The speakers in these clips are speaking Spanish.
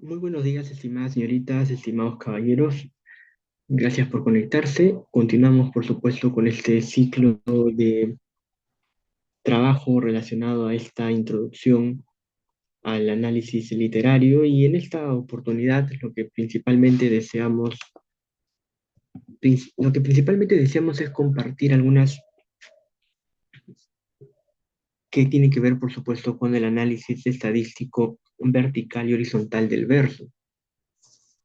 Muy buenos días, estimadas señoritas, estimados caballeros. Gracias por conectarse. Continuamos, por supuesto, con este ciclo de trabajo relacionado a esta introducción al análisis literario y en esta oportunidad lo que principalmente deseamos es compartir algunas que tienen que ver, por supuesto, con el análisis estadístico vertical y horizontal del verso.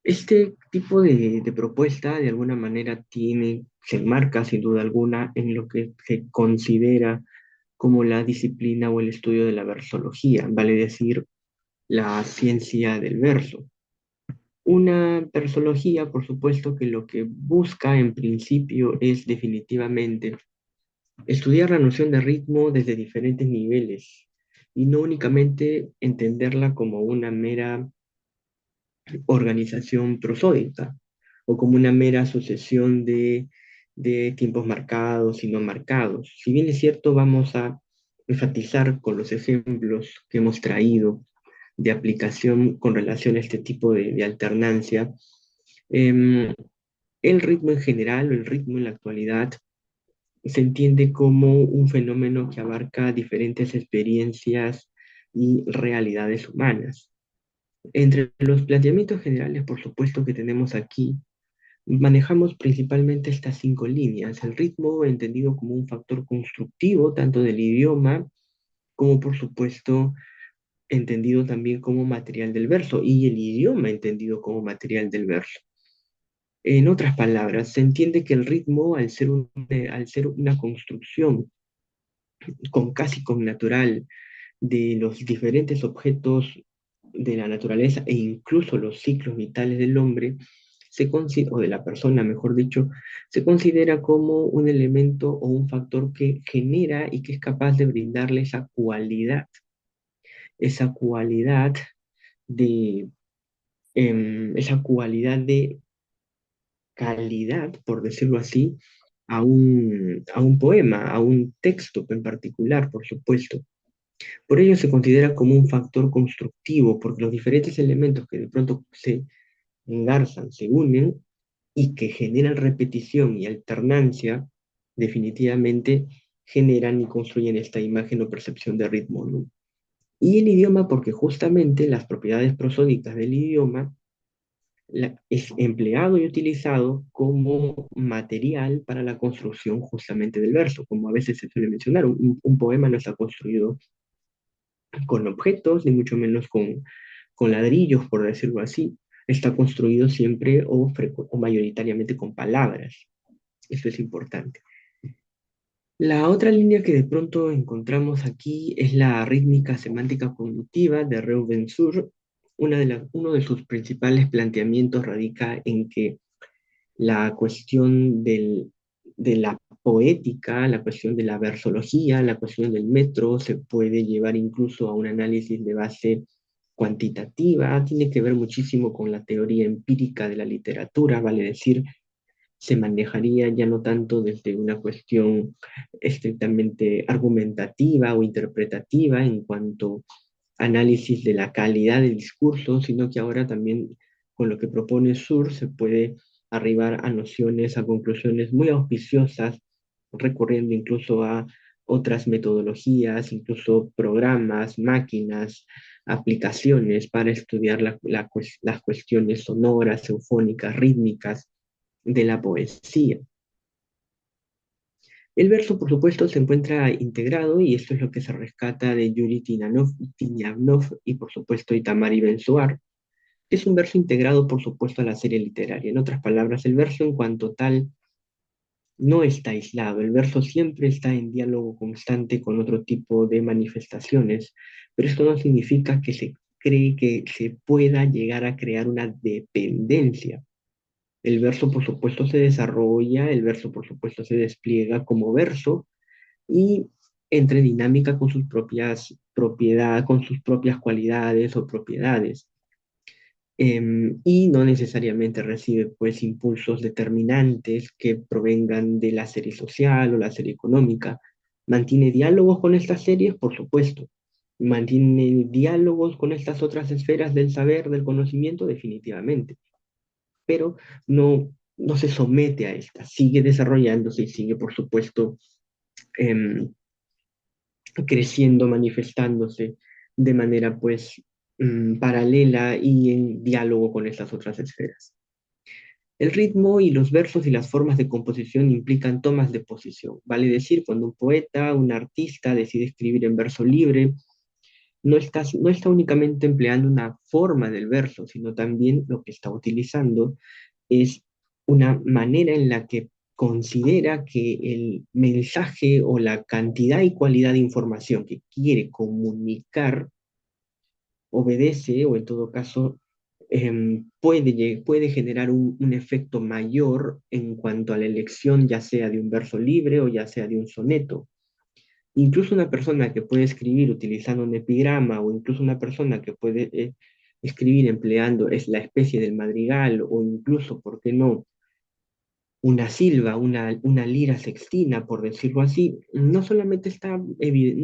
Este tipo de propuesta, de alguna manera, se enmarca sin duda alguna en lo que se considera como la disciplina o el estudio de la versología, vale decir, la ciencia del verso. Una versología, por supuesto, que lo que busca en principio es definitivamente estudiar la noción de ritmo desde diferentes niveles y no únicamente entenderla como una mera organización prosódica o como una mera sucesión de tiempos marcados y no marcados. Si bien es cierto, vamos a enfatizar con los ejemplos que hemos traído de aplicación con relación a este tipo de alternancia, em, el ritmo en general o el ritmo en la actualidad se entiende como un fenómeno que abarca diferentes experiencias y realidades humanas. Entre los planteamientos generales, por supuesto, que tenemos aquí, manejamos principalmente estas cinco líneas. El ritmo entendido como un factor constructivo, tanto del idioma como, por supuesto, entendido también como material del verso, y el idioma entendido como material del verso. En otras palabras, se entiende que el ritmo, al ser una construcción con casi connatural de los diferentes objetos de la naturaleza e incluso los ciclos vitales del hombre, o de la persona, mejor dicho, se considera como un elemento o un factor que genera y que es capaz de brindarle esa cualidad de, esa cualidad de calidad, por decirlo así, a un poema, a un texto en particular, por supuesto. Por ello se considera como un factor constructivo, porque los diferentes elementos que de pronto se engarzan, se unen y que generan repetición y alternancia, definitivamente generan y construyen esta imagen o percepción de ritmo, ¿no? Y el idioma, porque justamente las propiedades prosódicas del idioma es empleado y utilizado como material para la construcción justamente del verso, como a veces se suele mencionar, un poema no está construido con objetos, ni mucho menos con ladrillos, por decirlo así. Está construido siempre o mayoritariamente con palabras. Eso es importante. La otra línea que de pronto encontramos aquí es la rítmica semántica cognitiva de Reuben Sur. Uno de sus principales planteamientos radica en que la cuestión de la poética, la cuestión de la versología, la cuestión del metro, se puede llevar incluso a un análisis de base cuantitativa, tiene que ver muchísimo con la teoría empírica de la literatura, vale decir, se manejaría ya no tanto desde una cuestión estrictamente argumentativa o interpretativa en cuanto a análisis de la calidad del discurso, sino que ahora también con lo que propone Sur se puede arribar a nociones, a conclusiones muy auspiciosas, recurriendo incluso a otras metodologías, incluso programas, máquinas, aplicaciones para estudiar las cuestiones sonoras, eufónicas, rítmicas de la poesía. El verso, por supuesto, se encuentra integrado y esto es lo que se rescata de Yuri Tinianov y, por supuesto, Itamar Bensuar. Es un verso integrado, por supuesto, a la serie literaria. En otras palabras, el verso en cuanto tal no está aislado. El verso siempre está en diálogo constante con otro tipo de manifestaciones, pero esto no significa que se cree que se pueda llegar a crear una dependencia. El verso, por supuesto, se desarrolla, el verso, por supuesto, se despliega como verso y entre dinámica con sus propias propiedades, con sus propias cualidades o propiedades. Y no necesariamente recibe, pues, impulsos determinantes que provengan de la serie social o la serie económica. Mantiene diálogos con estas series, por supuesto, mantiene diálogos con estas otras esferas del saber, del conocimiento, definitivamente, pero no se somete a estas, sigue desarrollándose y sigue, por supuesto, em, creciendo, manifestándose de manera, pues, paralela y en diálogo con estas otras esferas. El ritmo y los versos y las formas de composición implican tomas de posición. Vale decir, cuando un poeta, un artista decide escribir en verso libre, no está únicamente empleando una forma del verso, sino también lo que está utilizando es una manera en la que considera que el mensaje o la cantidad y cualidad de información que quiere comunicar obedece o en todo caso puede generar un efecto mayor en cuanto a la elección, ya sea de un verso libre o ya sea de un soneto. Incluso una persona que puede escribir utilizando un epigrama o incluso una persona que puede escribir empleando es la especie del madrigal o incluso, ¿por qué no?, una silva, una lira sextina, por decirlo así, no solamente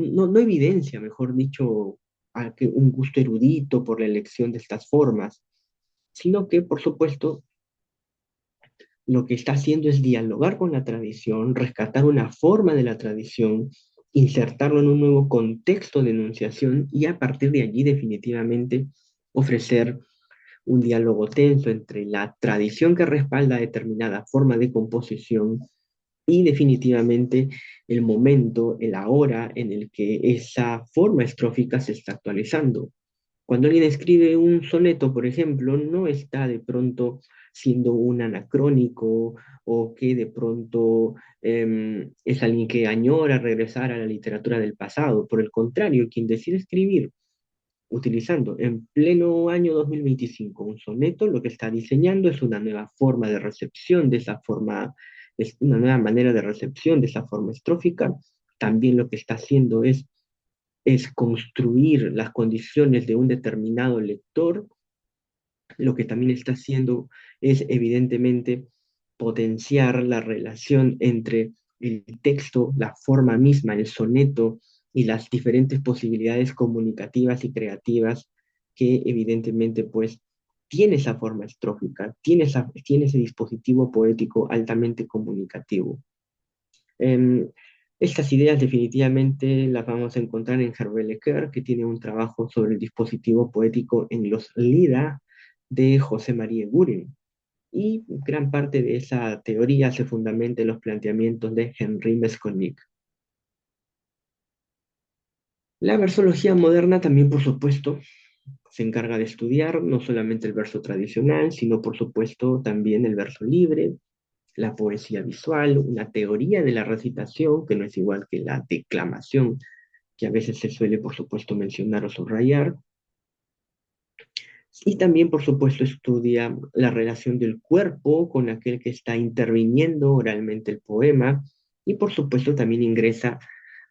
no evidencia, mejor dicho, que un gusto erudito por la elección de estas formas, sino que, por supuesto, lo que está haciendo es dialogar con la tradición, rescatar una forma de la tradición, insertarlo en un nuevo contexto de enunciación y a partir de allí definitivamente ofrecer un diálogo tenso entre la tradición que respalda determinada forma de composición y definitivamente el momento, el ahora en el que esa forma estrófica se está actualizando. Cuando alguien escribe un soneto, por ejemplo, no está de pronto siendo un anacrónico o que de pronto es alguien que añora regresar a la literatura del pasado. Por el contrario, quien decide escribir utilizando en pleno año 2025 un soneto, lo que está diseñando es una nueva forma de recepción de esa forma, es una nueva manera de recepción de esa forma estrófica. También lo que está haciendo es construir las condiciones de un determinado lector. Lo que también está haciendo es evidentemente potenciar la relación entre el texto, la forma misma, el soneto y las diferentes posibilidades comunicativas y creativas que evidentemente pues tiene esa forma estrófica, tiene ese dispositivo poético altamente comunicativo. Em, Estas ideas definitivamente las vamos a encontrar en Hervé Lecoeur, que tiene un trabajo sobre el dispositivo poético en los Lida de José María Guren. Y gran parte de esa teoría se fundamenta en los planteamientos de Henri Mesconnick. La versología moderna también, por supuesto, se encarga de estudiar no solamente el verso tradicional, sino por supuesto también el verso libre, la poesía visual, una teoría de la recitación, que no es igual que la declamación, que a veces se suele, por supuesto, mencionar o subrayar. Y también, por supuesto, estudia la relación del cuerpo con aquel que está interviniendo oralmente el poema. Y, por supuesto, también ingresa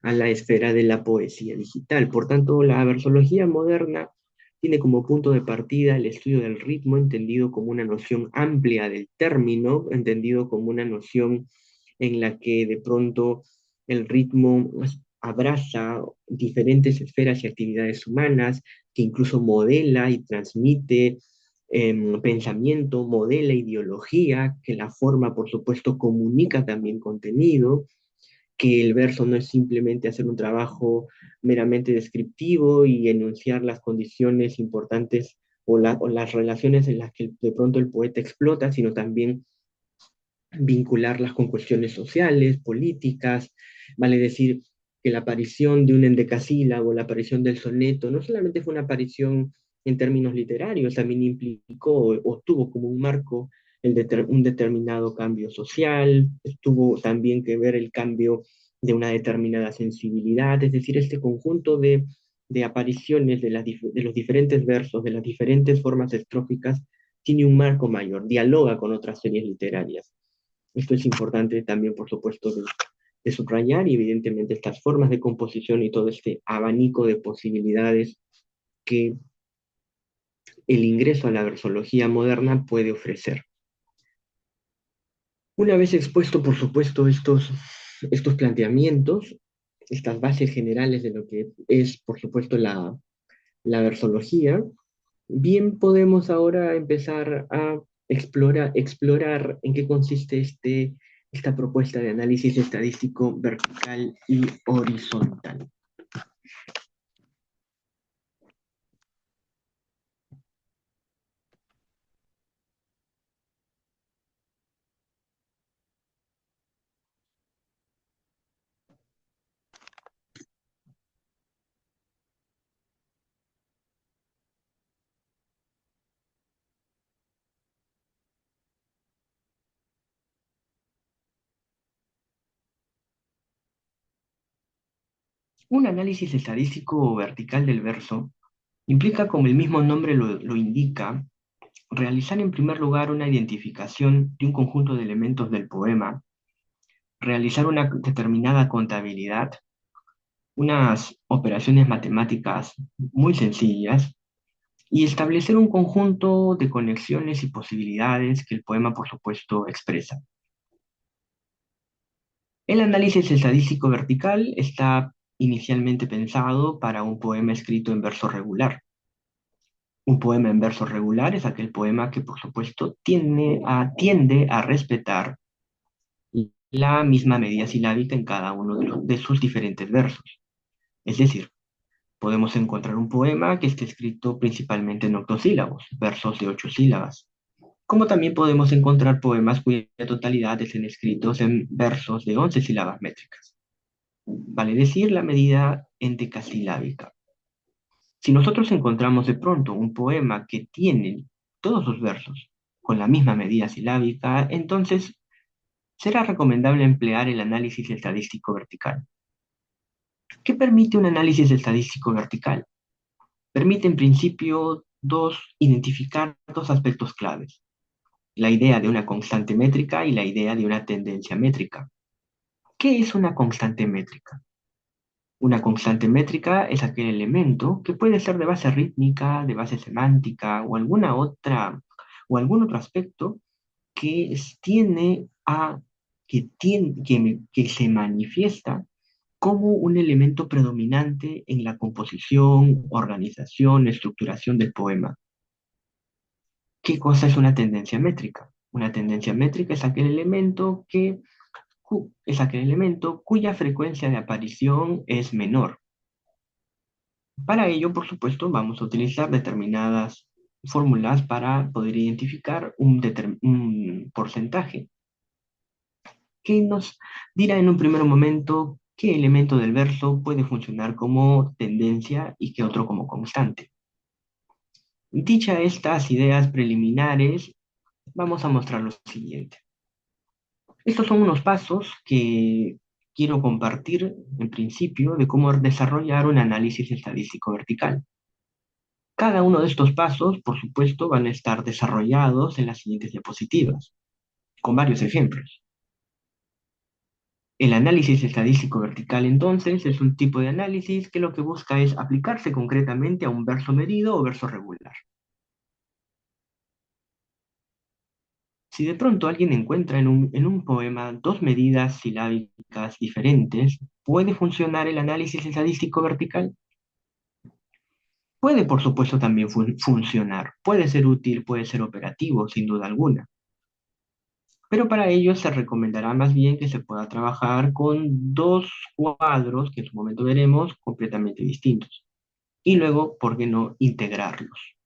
a la esfera de la poesía digital. Por tanto, la versología moderna tiene como punto de partida el estudio del ritmo, entendido como una noción amplia del término, entendido como una noción en la que de pronto el ritmo pues, abraza diferentes esferas y actividades humanas, que incluso modela y transmite pensamiento, modela ideología, que la forma, por supuesto, comunica también contenido, que el verso no es simplemente hacer un trabajo meramente descriptivo y enunciar las condiciones importantes o las relaciones en las que de pronto el poeta explota, sino también vincularlas con cuestiones sociales, políticas, vale decir que la aparición de un endecasílabo, la aparición del soneto, no solamente fue una aparición en términos literarios, también implicó o tuvo como un marco un determinado cambio social, tuvo también que ver el cambio de una determinada sensibilidad, es decir, este conjunto de apariciones de los diferentes versos, de las diferentes formas estróficas, tiene un marco mayor, dialoga con otras series literarias. Esto es importante también, por supuesto, de subrayar y evidentemente estas formas de composición y todo este abanico de posibilidades que el ingreso a la versología moderna puede ofrecer. Una vez expuesto, por supuesto, estos planteamientos, estas bases generales de lo que es, por supuesto, la versología, bien podemos ahora empezar a explorar en qué consiste esta propuesta de análisis estadístico vertical y horizontal. Un análisis estadístico vertical del verso implica, como el mismo nombre lo indica, realizar en primer lugar una identificación de un conjunto de elementos del poema, realizar una determinada contabilidad, unas operaciones matemáticas muy sencillas y establecer un conjunto de conexiones y posibilidades que el poema, por supuesto, expresa. El análisis estadístico vertical está inicialmente pensado para un poema escrito en verso regular. Un poema en verso regular es aquel poema que, por supuesto, tiende a respetar la misma medida silábica en cada uno de sus diferentes versos. Es decir, podemos encontrar un poema que esté escrito principalmente en octosílabos, versos de 8 sílabas, como también podemos encontrar poemas cuya totalidad estén escritos en versos de 11 sílabas métricas, vale decir, la medida endecasilábica. Si nosotros encontramos de pronto un poema que tiene todos sus versos con la misma medida silábica, entonces será recomendable emplear el análisis estadístico vertical. ¿Qué permite un análisis estadístico vertical? Permite en principio identificar dos aspectos claves: la idea de una constante métrica y la idea de una tendencia métrica. ¿Qué es una constante métrica? Una constante métrica es aquel elemento que puede ser de base rítmica, de base semántica o o algún otro aspecto que que se manifiesta como un elemento predominante en la composición, organización, estructuración del poema. ¿Qué cosa es una tendencia métrica? Una tendencia métrica es aquel elemento cuya frecuencia de aparición es menor. Para ello, por supuesto, vamos a utilizar determinadas fórmulas para poder identificar un porcentaje que nos dirá en un primer momento qué elemento del verso puede funcionar como tendencia y qué otro como constante. Dicha estas ideas preliminares, vamos a mostrar lo siguiente. Estos son unos pasos que quiero compartir en principio de cómo desarrollar un análisis estadístico vertical. Cada uno de estos pasos, por supuesto, van a estar desarrollados en las siguientes diapositivas, con varios ejemplos. El análisis estadístico vertical, entonces, es un tipo de análisis que lo que busca es aplicarse concretamente a un verso medido o verso regular. Si de pronto alguien encuentra en un poema dos medidas silábicas diferentes, ¿puede funcionar el análisis estadístico vertical? Puede, por supuesto, también funcionar. Puede ser útil, puede ser operativo, sin duda alguna. Pero para ello se recomendará más bien que se pueda trabajar con dos cuadros que en su momento veremos completamente distintos. Y luego, ¿por qué no integrarlos?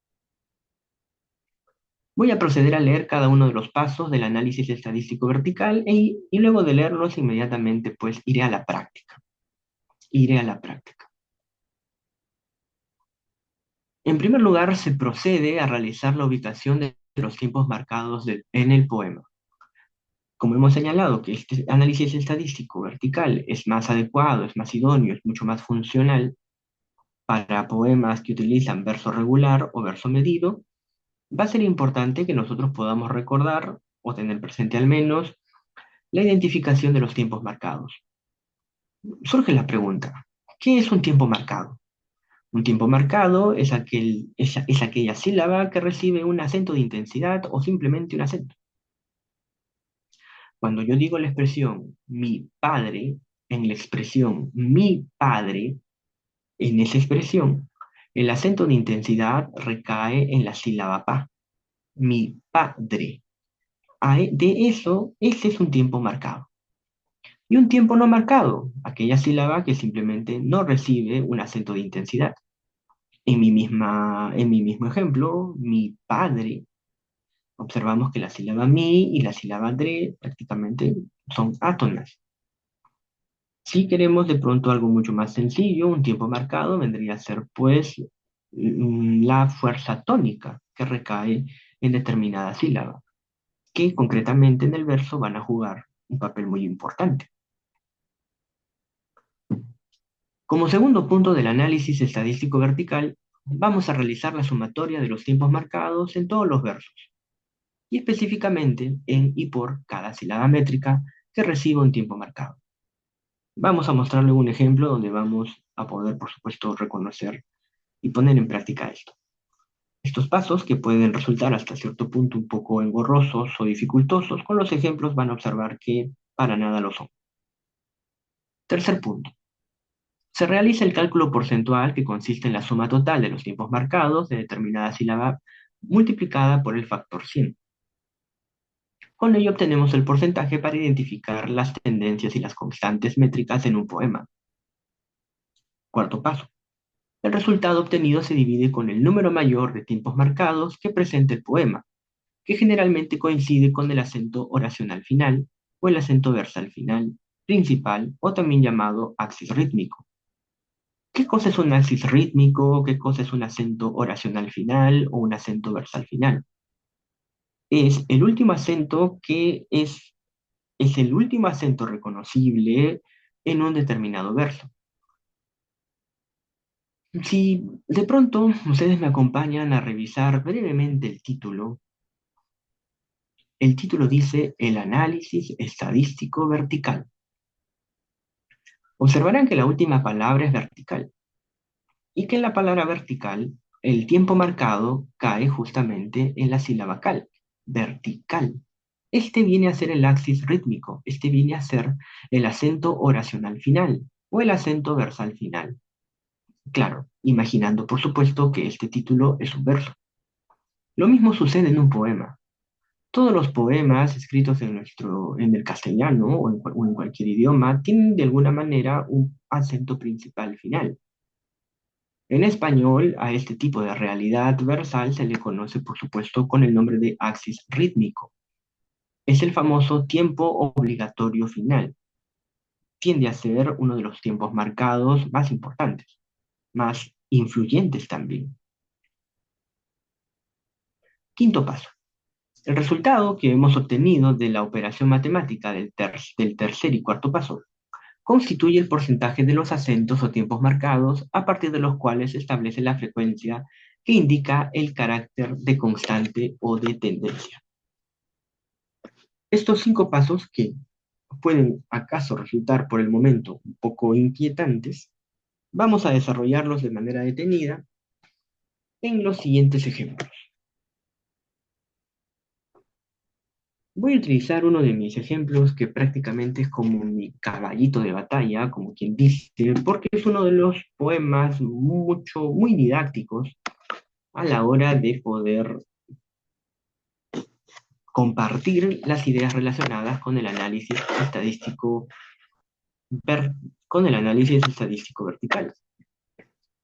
Voy a proceder a leer cada uno de los pasos del análisis estadístico vertical y luego de leerlos inmediatamente pues iré a la práctica. Iré a la práctica. En primer lugar, se procede a realizar la ubicación de los tiempos marcados en el poema. Como hemos señalado que este análisis estadístico vertical es más adecuado, es más idóneo, es mucho más funcional para poemas que utilizan verso regular o verso medido, va a ser importante que nosotros podamos recordar o tener presente al menos la identificación de los tiempos marcados. Surge la pregunta, ¿qué es un tiempo marcado? Un tiempo marcado es aquella sílaba que recibe un acento de intensidad o simplemente un acento. Cuando yo digo la expresión mi padre en la expresión mi padre, en esa expresión, el acento de intensidad recae en la sílaba pa, mi padre. De eso, ese es un tiempo marcado. Y un tiempo no marcado, aquella sílaba que simplemente no recibe un acento de intensidad. En mi mismo ejemplo, mi padre, observamos que la sílaba mi y la sílaba dre prácticamente son átonas. Si queremos de pronto algo mucho más sencillo, un tiempo marcado vendría a ser pues la fuerza tónica que recae en determinada sílaba, que concretamente en el verso van a jugar un papel muy importante. Como segundo punto del análisis estadístico vertical, vamos a realizar la sumatoria de los tiempos marcados en todos los versos, y específicamente en y por cada sílaba métrica que reciba un tiempo marcado. Vamos a mostrarle un ejemplo donde vamos a poder, por supuesto, reconocer y poner en práctica esto. Estos pasos, que pueden resultar hasta cierto punto un poco engorrosos o dificultosos, con los ejemplos van a observar que para nada lo son. Tercer punto. Se realiza el cálculo porcentual que consiste en la suma total de los tiempos marcados de determinada sílaba multiplicada por el factor 100. Con ello obtenemos el porcentaje para identificar las tendencias y las constantes métricas en un poema. Cuarto paso. El resultado obtenido se divide con el número mayor de tiempos marcados que presenta el poema, que generalmente coincide con el acento oracional final o el acento versal final, principal o también llamado axis rítmico. ¿Qué cosa es un axis rítmico? ¿Qué cosa es un acento oracional final o un acento versal final? Es el último acento es el último acento reconocible en un determinado verso. Si de pronto ustedes me acompañan a revisar brevemente el título dice el análisis estadístico vertical. Observarán que la última palabra es vertical y que en la palabra vertical el tiempo marcado cae justamente en la sílaba cal, vertical. Este viene a ser el axis rítmico, este viene a ser el acento oracional final o el acento versal final. Claro, imaginando por supuesto que este título es un verso. Lo mismo sucede en un poema. Todos los poemas escritos en el castellano o en cualquier idioma tienen de alguna manera un acento principal final. En español, a este tipo de realidad versal se le conoce, por supuesto, con el nombre de axis rítmico. Es el famoso tiempo obligatorio final. Tiende a ser uno de los tiempos marcados más importantes, más influyentes también. Quinto paso. El resultado que hemos obtenido de la operación matemática del tercer y cuarto paso constituye el porcentaje de los acentos o tiempos marcados a partir de los cuales se establece la frecuencia que indica el carácter de constante o de tendencia. Estos 5 pasos, que pueden acaso resultar por el momento un poco inquietantes, vamos a desarrollarlos de manera detenida en los siguientes ejemplos. Voy a utilizar uno de mis ejemplos que prácticamente es como mi caballito de batalla, como quien dice, porque es uno de los poemas muy didácticos a la hora de poder compartir las ideas relacionadas con el análisis estadístico, con el análisis estadístico vertical.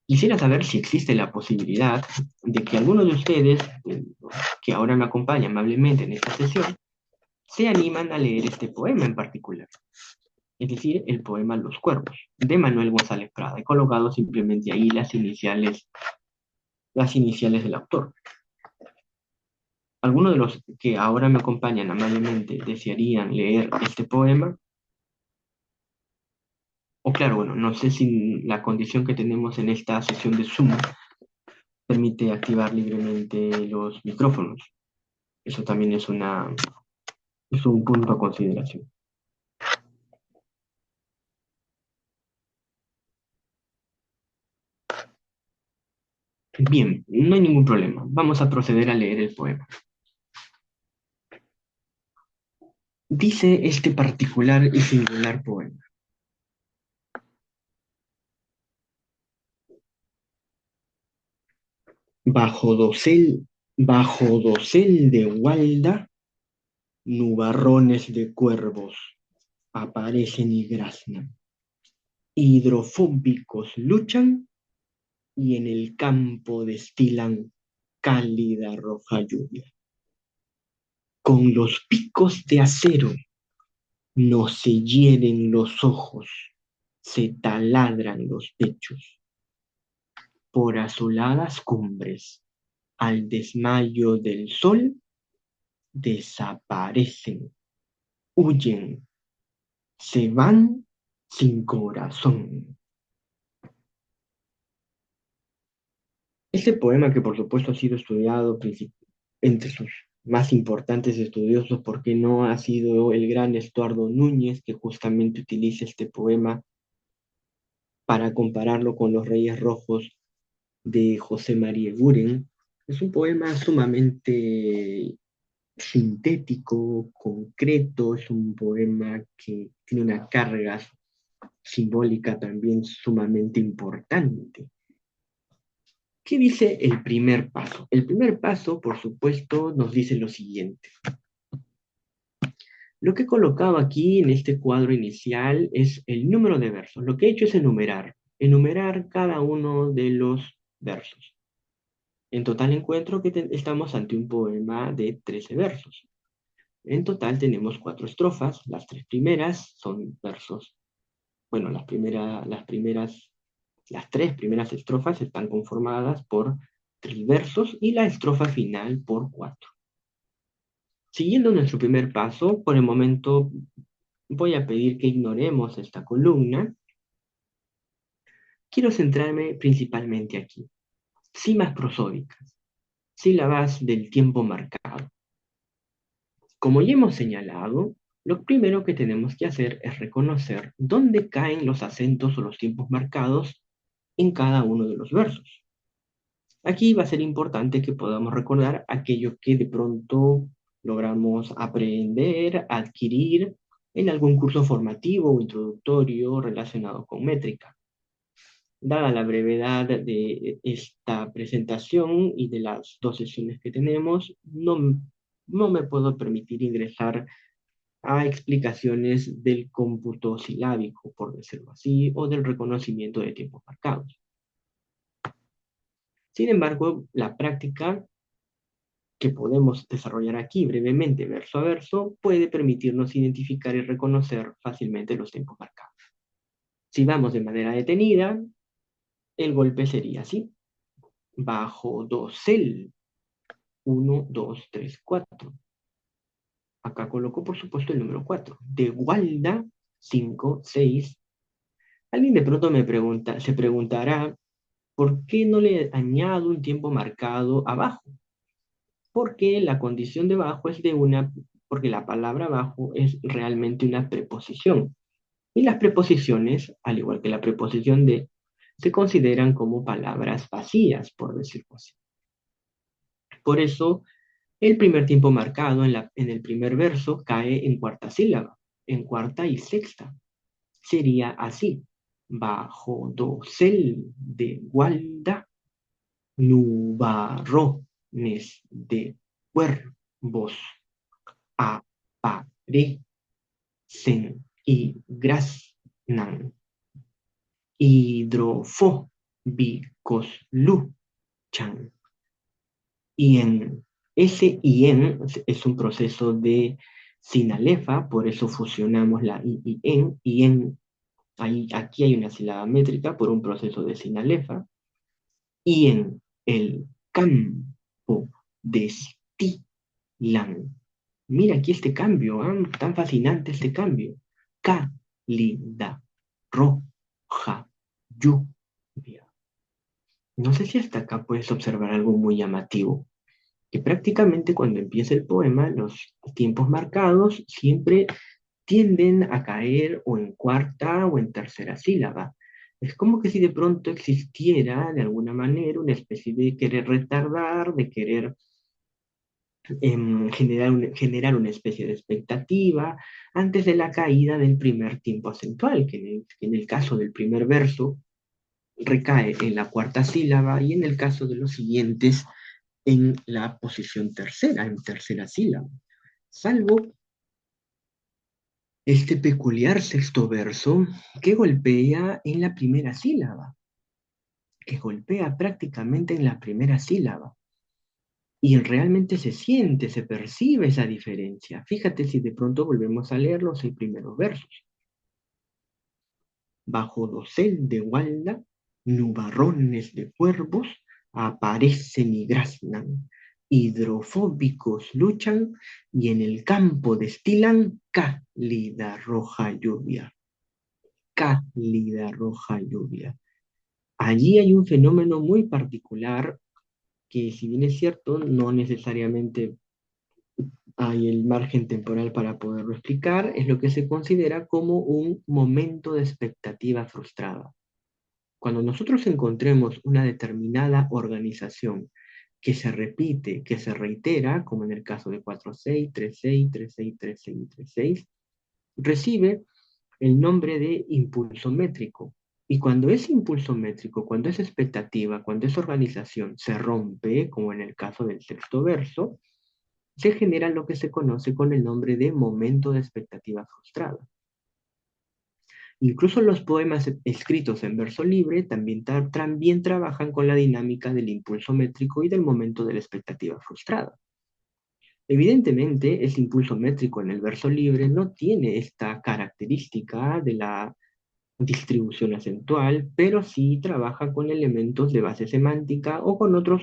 Quisiera saber si existe la posibilidad de que alguno de ustedes, que ahora me acompaña amablemente en esta sesión, se animan a leer este poema en particular. Es decir, el poema Los Cuervos, de Manuel González Prada. He colocado simplemente ahí las iniciales del autor. ¿Alguno de los que ahora me acompañan amablemente desearían leer este poema? O claro, bueno, no sé si la condición que tenemos en esta sesión de Zoom permite activar libremente los micrófonos. Eso también es un punto a consideración. Bien, no hay ningún problema. Vamos a proceder a leer el poema. Dice este particular y singular poema. Bajo dosel, bajo dosel de gualda, nubarrones de cuervos aparecen y graznan. Hidrofóbicos luchan y en el campo destilan cálida roja lluvia. Con los picos de acero no se hieren los ojos, se taladran los pechos. Por azuladas cumbres, al desmayo del sol, desaparecen, huyen, se van sin corazón. Este poema, que por supuesto ha sido estudiado entre sus más importantes estudiosos, porque no ha sido el gran Estuardo Núñez, que justamente utiliza este poema para compararlo con Los Reyes Rojos de José María Guren. Es un poema sumamente sintético, concreto, es un poema que tiene una carga simbólica también sumamente importante. ¿Qué dice el primer paso? El primer paso, por supuesto, nos dice lo siguiente. Lo que he colocado aquí en este cuadro inicial es el número de versos. Lo que he hecho es enumerar cada uno de los versos. En total encuentro que estamos ante un poema de 13 versos. En total tenemos 4 estrofas. Las 3 primeras son versos. Bueno, las 3 primeras estrofas están conformadas por 3 versos y la estrofa final por 4. Siguiendo nuestro primer paso, por el momento voy a pedir que ignoremos esta columna. Quiero centrarme principalmente aquí. Cimas prosódicas, sílabas del tiempo marcado. Como ya hemos señalado, lo primero que tenemos que hacer es reconocer dónde caen los acentos o los tiempos marcados en cada uno de los versos. Aquí va a ser importante que podamos recordar aquello que de pronto logramos aprender, adquirir en algún curso formativo o introductorio relacionado con métrica. Dada la brevedad de esta presentación y de las 2 sesiones que tenemos, no me puedo permitir ingresar a explicaciones del cómputo silábico, por decirlo así, o del reconocimiento de tiempos marcados. Sin embargo, la práctica que podemos desarrollar aquí brevemente, verso a verso, puede permitirnos identificar y reconocer fácilmente los tiempos marcados. Si vamos de manera detenida, el golpe sería así. Bajo dosel, 1, 2, 3, 4. Acá coloco, por supuesto, el número 4. De gualda, 5, 6. Alguien de pronto se preguntará, ¿por qué no le añado un tiempo marcado abajo? Porque la condición de bajo es porque la palabra bajo es realmente una preposición. Y las preposiciones, al igual que la preposición de, se consideran como palabras vacías, por decirlo así. Por eso, el primer tiempo marcado en el primer verso cae en cuarta sílaba, en cuarta y sexta. Sería así: bajo dosel de gualda, nubarrones de cuervos aparecen y graznan. Hidrofóbicos luchan. Y en ese y en es un proceso de sinalefa, por eso fusionamos la y en. Aquí hay una sílaba métrica por un proceso de sinalefa. Y en el campo destilan. Mira aquí este cambio, tan fascinante este cambio. Cálida, roja, lluvia. No sé si hasta acá puedes observar algo muy llamativo, que prácticamente cuando empieza el poema, los tiempos marcados siempre tienden a caer o en cuarta o en tercera sílaba. Es como que si de pronto existiera de alguna manera una especie de querer retardar, de querer generar una especie de expectativa antes de la caída del primer tiempo acentual, que en el caso del primer verso recae en la cuarta sílaba y en el caso de los siguientes en la posición tercera, en tercera sílaba, salvo este peculiar sexto verso que golpea en la primera sílaba, que golpea prácticamente en la primera sílaba. Y realmente se siente, se percibe esa diferencia. Fíjate si de pronto volvemos a leer los 6 primeros versos. Bajo dosel de gualda, nubarrones de cuervos, aparecen y graznan. Hidrofóbicos luchan y en el campo destilan cálida roja lluvia. Cálida roja lluvia. Allí hay un fenómeno muy particular que, si bien es cierto, no necesariamente hay el margen temporal para poderlo explicar, es lo que se considera como un momento de expectativa frustrada. Cuando nosotros encontremos una determinada organización que se repite, que se reitera, como en el caso de 4-6, 3-6, 3-6, 3-6 y 3-6, recibe el nombre de impulso métrico. Y cuando ese impulso métrico, cuando esa expectativa, cuando esa organización se rompe, como en el caso del sexto verso, se genera lo que se conoce con el nombre de momento de expectativa frustrada. Incluso los poemas escritos en verso libre también trabajan con la dinámica del impulso métrico y del momento de la expectativa frustrada. Evidentemente, ese impulso métrico en el verso libre no tiene esta característica de la distribución acentual, pero sí trabaja con elementos de base semántica o con otros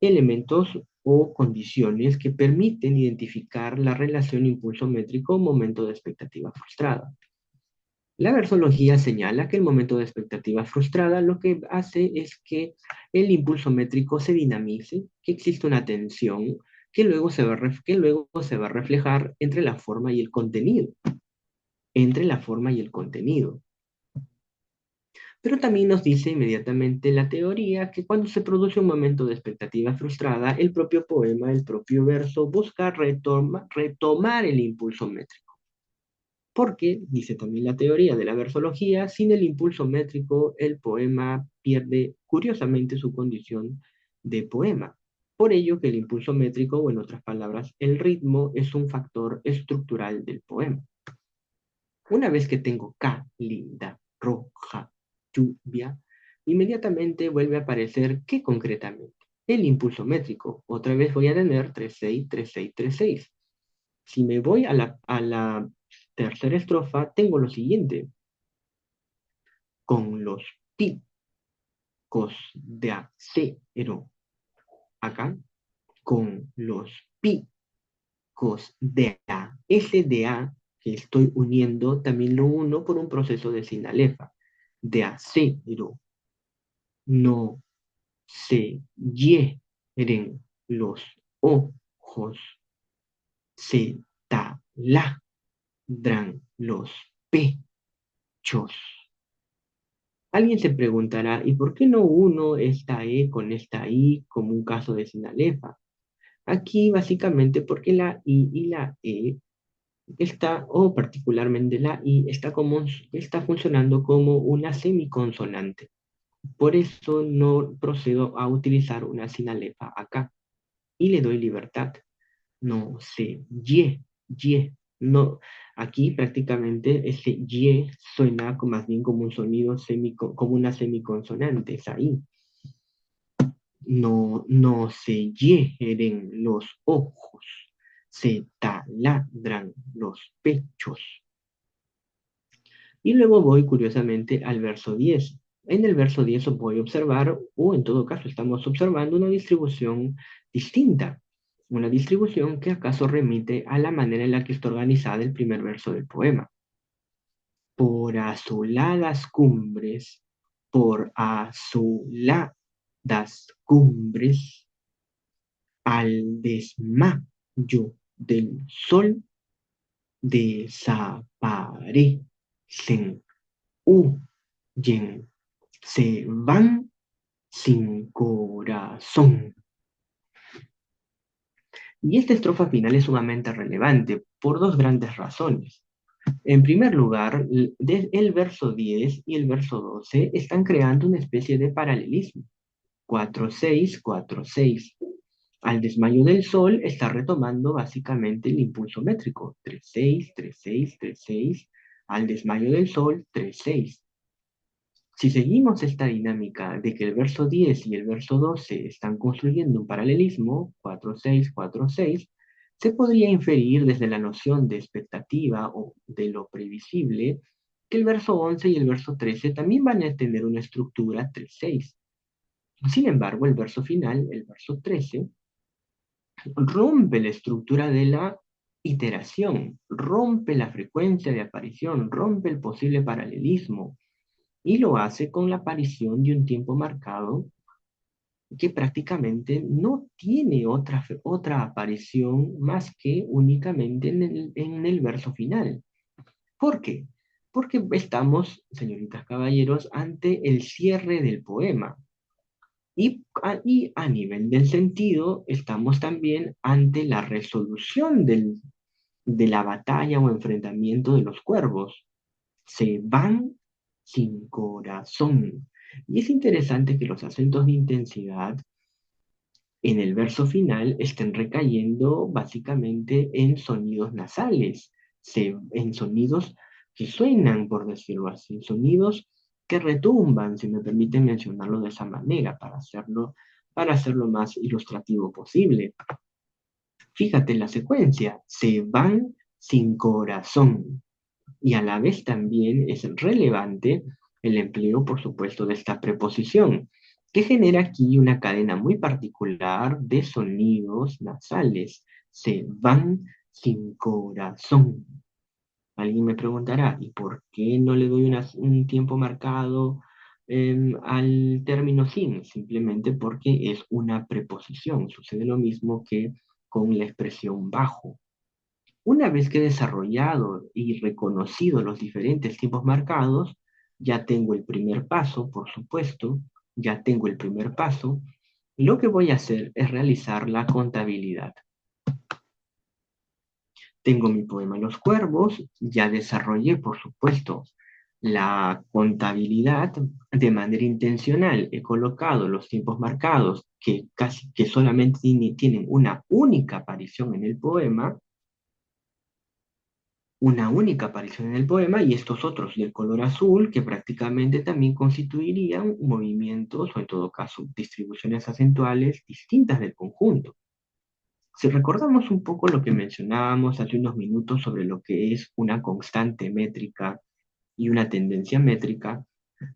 elementos o condiciones que permiten identificar la relación impulso métrico-momento de expectativa frustrada. La versología señala que el momento de expectativa frustrada lo que hace es que el impulso métrico se dinamice, que existe una tensión que luego se va a reflejar entre la forma y el contenido, entre la forma y el contenido. Pero también nos dice inmediatamente la teoría que cuando se produce un momento de expectativa frustrada, el propio poema, el propio verso busca retomar el impulso métrico. Porque, dice también la teoría de la versología, sin el impulso métrico, el poema pierde curiosamente su condición de poema. Por ello que el impulso métrico, o en otras palabras, el ritmo, es un factor estructural del poema. Una vez que tengo cálida, roja, lluvia, inmediatamente vuelve a aparecer, ¿qué concretamente? El impulso métrico. Otra vez voy a tener 3-6, 3-6, 3-6. Si me voy a la tercera estrofa, tengo lo siguiente. Con los picos de acero acá, con los picos de A. Ese de A que estoy uniendo, también lo uno por un proceso de sinalefa. De acero. No se hieren los ojos, se taladran los pechos. Alguien se preguntará, ¿y por qué no uno esta E con esta I como un caso de sinalefa? Aquí básicamente porque la I y la E está, o particularmente la I, está funcionando como una semiconsonante. Por eso no procedo a utilizar una sinalefa acá y le doy libertad. No sé, no. Aquí prácticamente ese y suena más bien como un sonido como una semiconsonante, es ahí. No se hieren los ojos, se taladran los pechos. Y luego voy curiosamente al verso 10. En el verso 10 voy a observar, o en todo caso estamos observando una distribución distinta. Una distribución que acaso remite a la manera en la que está organizada el primer verso del poema. Por azuladas cumbres, por azuladas cumbres, al desmayo del sol, desaparecen, huyen, se van sin corazón. Y esta estrofa final es sumamente relevante por dos grandes razones. En primer lugar, el verso 10 y el verso 12 están creando una especie de paralelismo. 4-6, 4-6. Al desmayo del Sol está retomando básicamente el impulso métrico. 3-6, 3-6, 3-6. Al desmayo del Sol, 3-6. Si seguimos esta dinámica de que el verso 10 y el verso 12 están construyendo un paralelismo, 4-6, 4-6, se podría inferir desde la noción de expectativa o de lo previsible que el verso 11 y el verso 13 también van a tener una estructura 3-6. Sin embargo, el verso final, el verso 13, rompe la estructura de la iteración, rompe la frecuencia de aparición, rompe el posible paralelismo y lo hace con la aparición de un tiempo marcado que prácticamente no tiene otra aparición más que únicamente en el verso final. ¿Por qué? Porque estamos, señoritas caballeros, ante el cierre del poema. Y a nivel del sentido, estamos también ante la resolución de la batalla o enfrentamiento de los cuervos. Se van sin corazón. Y es interesante que los acentos de intensidad en el verso final estén recayendo básicamente en sonidos nasales, en sonidos que suenan, por decirlo así, sonidos que retumban, si me permiten mencionarlo de esa manera, para hacerlo más ilustrativo posible. Fíjate en la secuencia, se van sin corazón. Y a la vez también es relevante el empleo, por supuesto, de esta preposición, que genera aquí una cadena muy particular de sonidos nasales. Se van sin corazón. Alguien me preguntará, ¿y por qué no le doy un tiempo marcado al término sin? Simplemente porque es una preposición. Sucede lo mismo que con la expresión bajo. Una vez que he desarrollado y reconocido los diferentes tipos marcados, ya tengo el primer paso, por supuesto, ya tengo el primer paso. Lo que voy a hacer es realizar la contabilidad. Tengo mi poema Los Cuervos, ya desarrollé, por supuesto, la contabilidad de manera intencional. He colocado los tiempos marcados que solamente tienen única aparición en el poema, una única aparición en el poema y estos otros del color azul que prácticamente también constituirían movimientos o en todo caso distribuciones acentuales distintas del conjunto. Si recordamos un poco lo que mencionábamos hace unos minutos sobre lo que es una constante métrica y una tendencia métrica,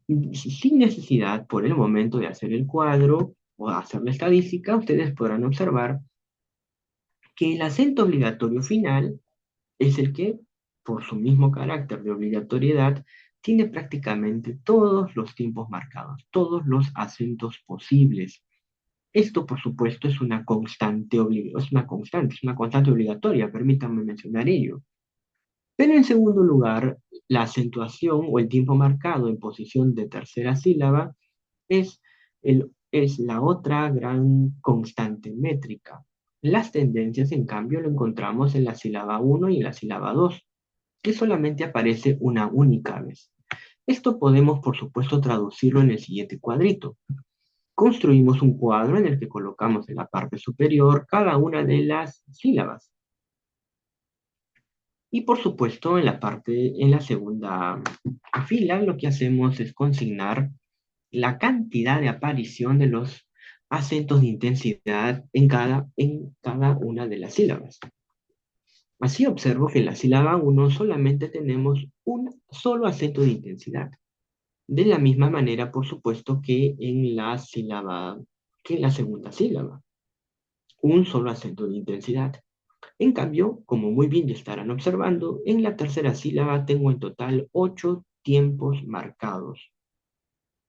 sin necesidad por el momento de hacer el cuadro o hacer la estadística, ustedes podrán observar que el acento obligatorio final es el que, por su mismo carácter de obligatoriedad, tiene prácticamente todos los tiempos marcados, todos los acentos posibles. Esto, por supuesto, es una constante obligatoria, permítanme mencionar ello. Pero en segundo lugar, la acentuación o el tiempo marcado en posición de tercera sílaba es la otra gran constante métrica. Las tendencias, en cambio, lo encontramos en la sílaba 1 y en la sílaba 2, que solamente aparece una única vez. Esto podemos, por supuesto, traducirlo en el siguiente cuadrito. Construimos un cuadro en el que colocamos en la parte superior cada una de las sílabas. Y por supuesto, en la segunda fila, lo que hacemos es consignar la cantidad de aparición de los acentos de intensidad en cada una de las sílabas. Así observo que en la sílaba 1 solamente tenemos un solo acento de intensidad. De la misma manera, por supuesto, que en la segunda sílaba. Un solo acento de intensidad. En cambio, como muy bien ya estarán observando, en la tercera sílaba tengo en total 8 tiempos marcados.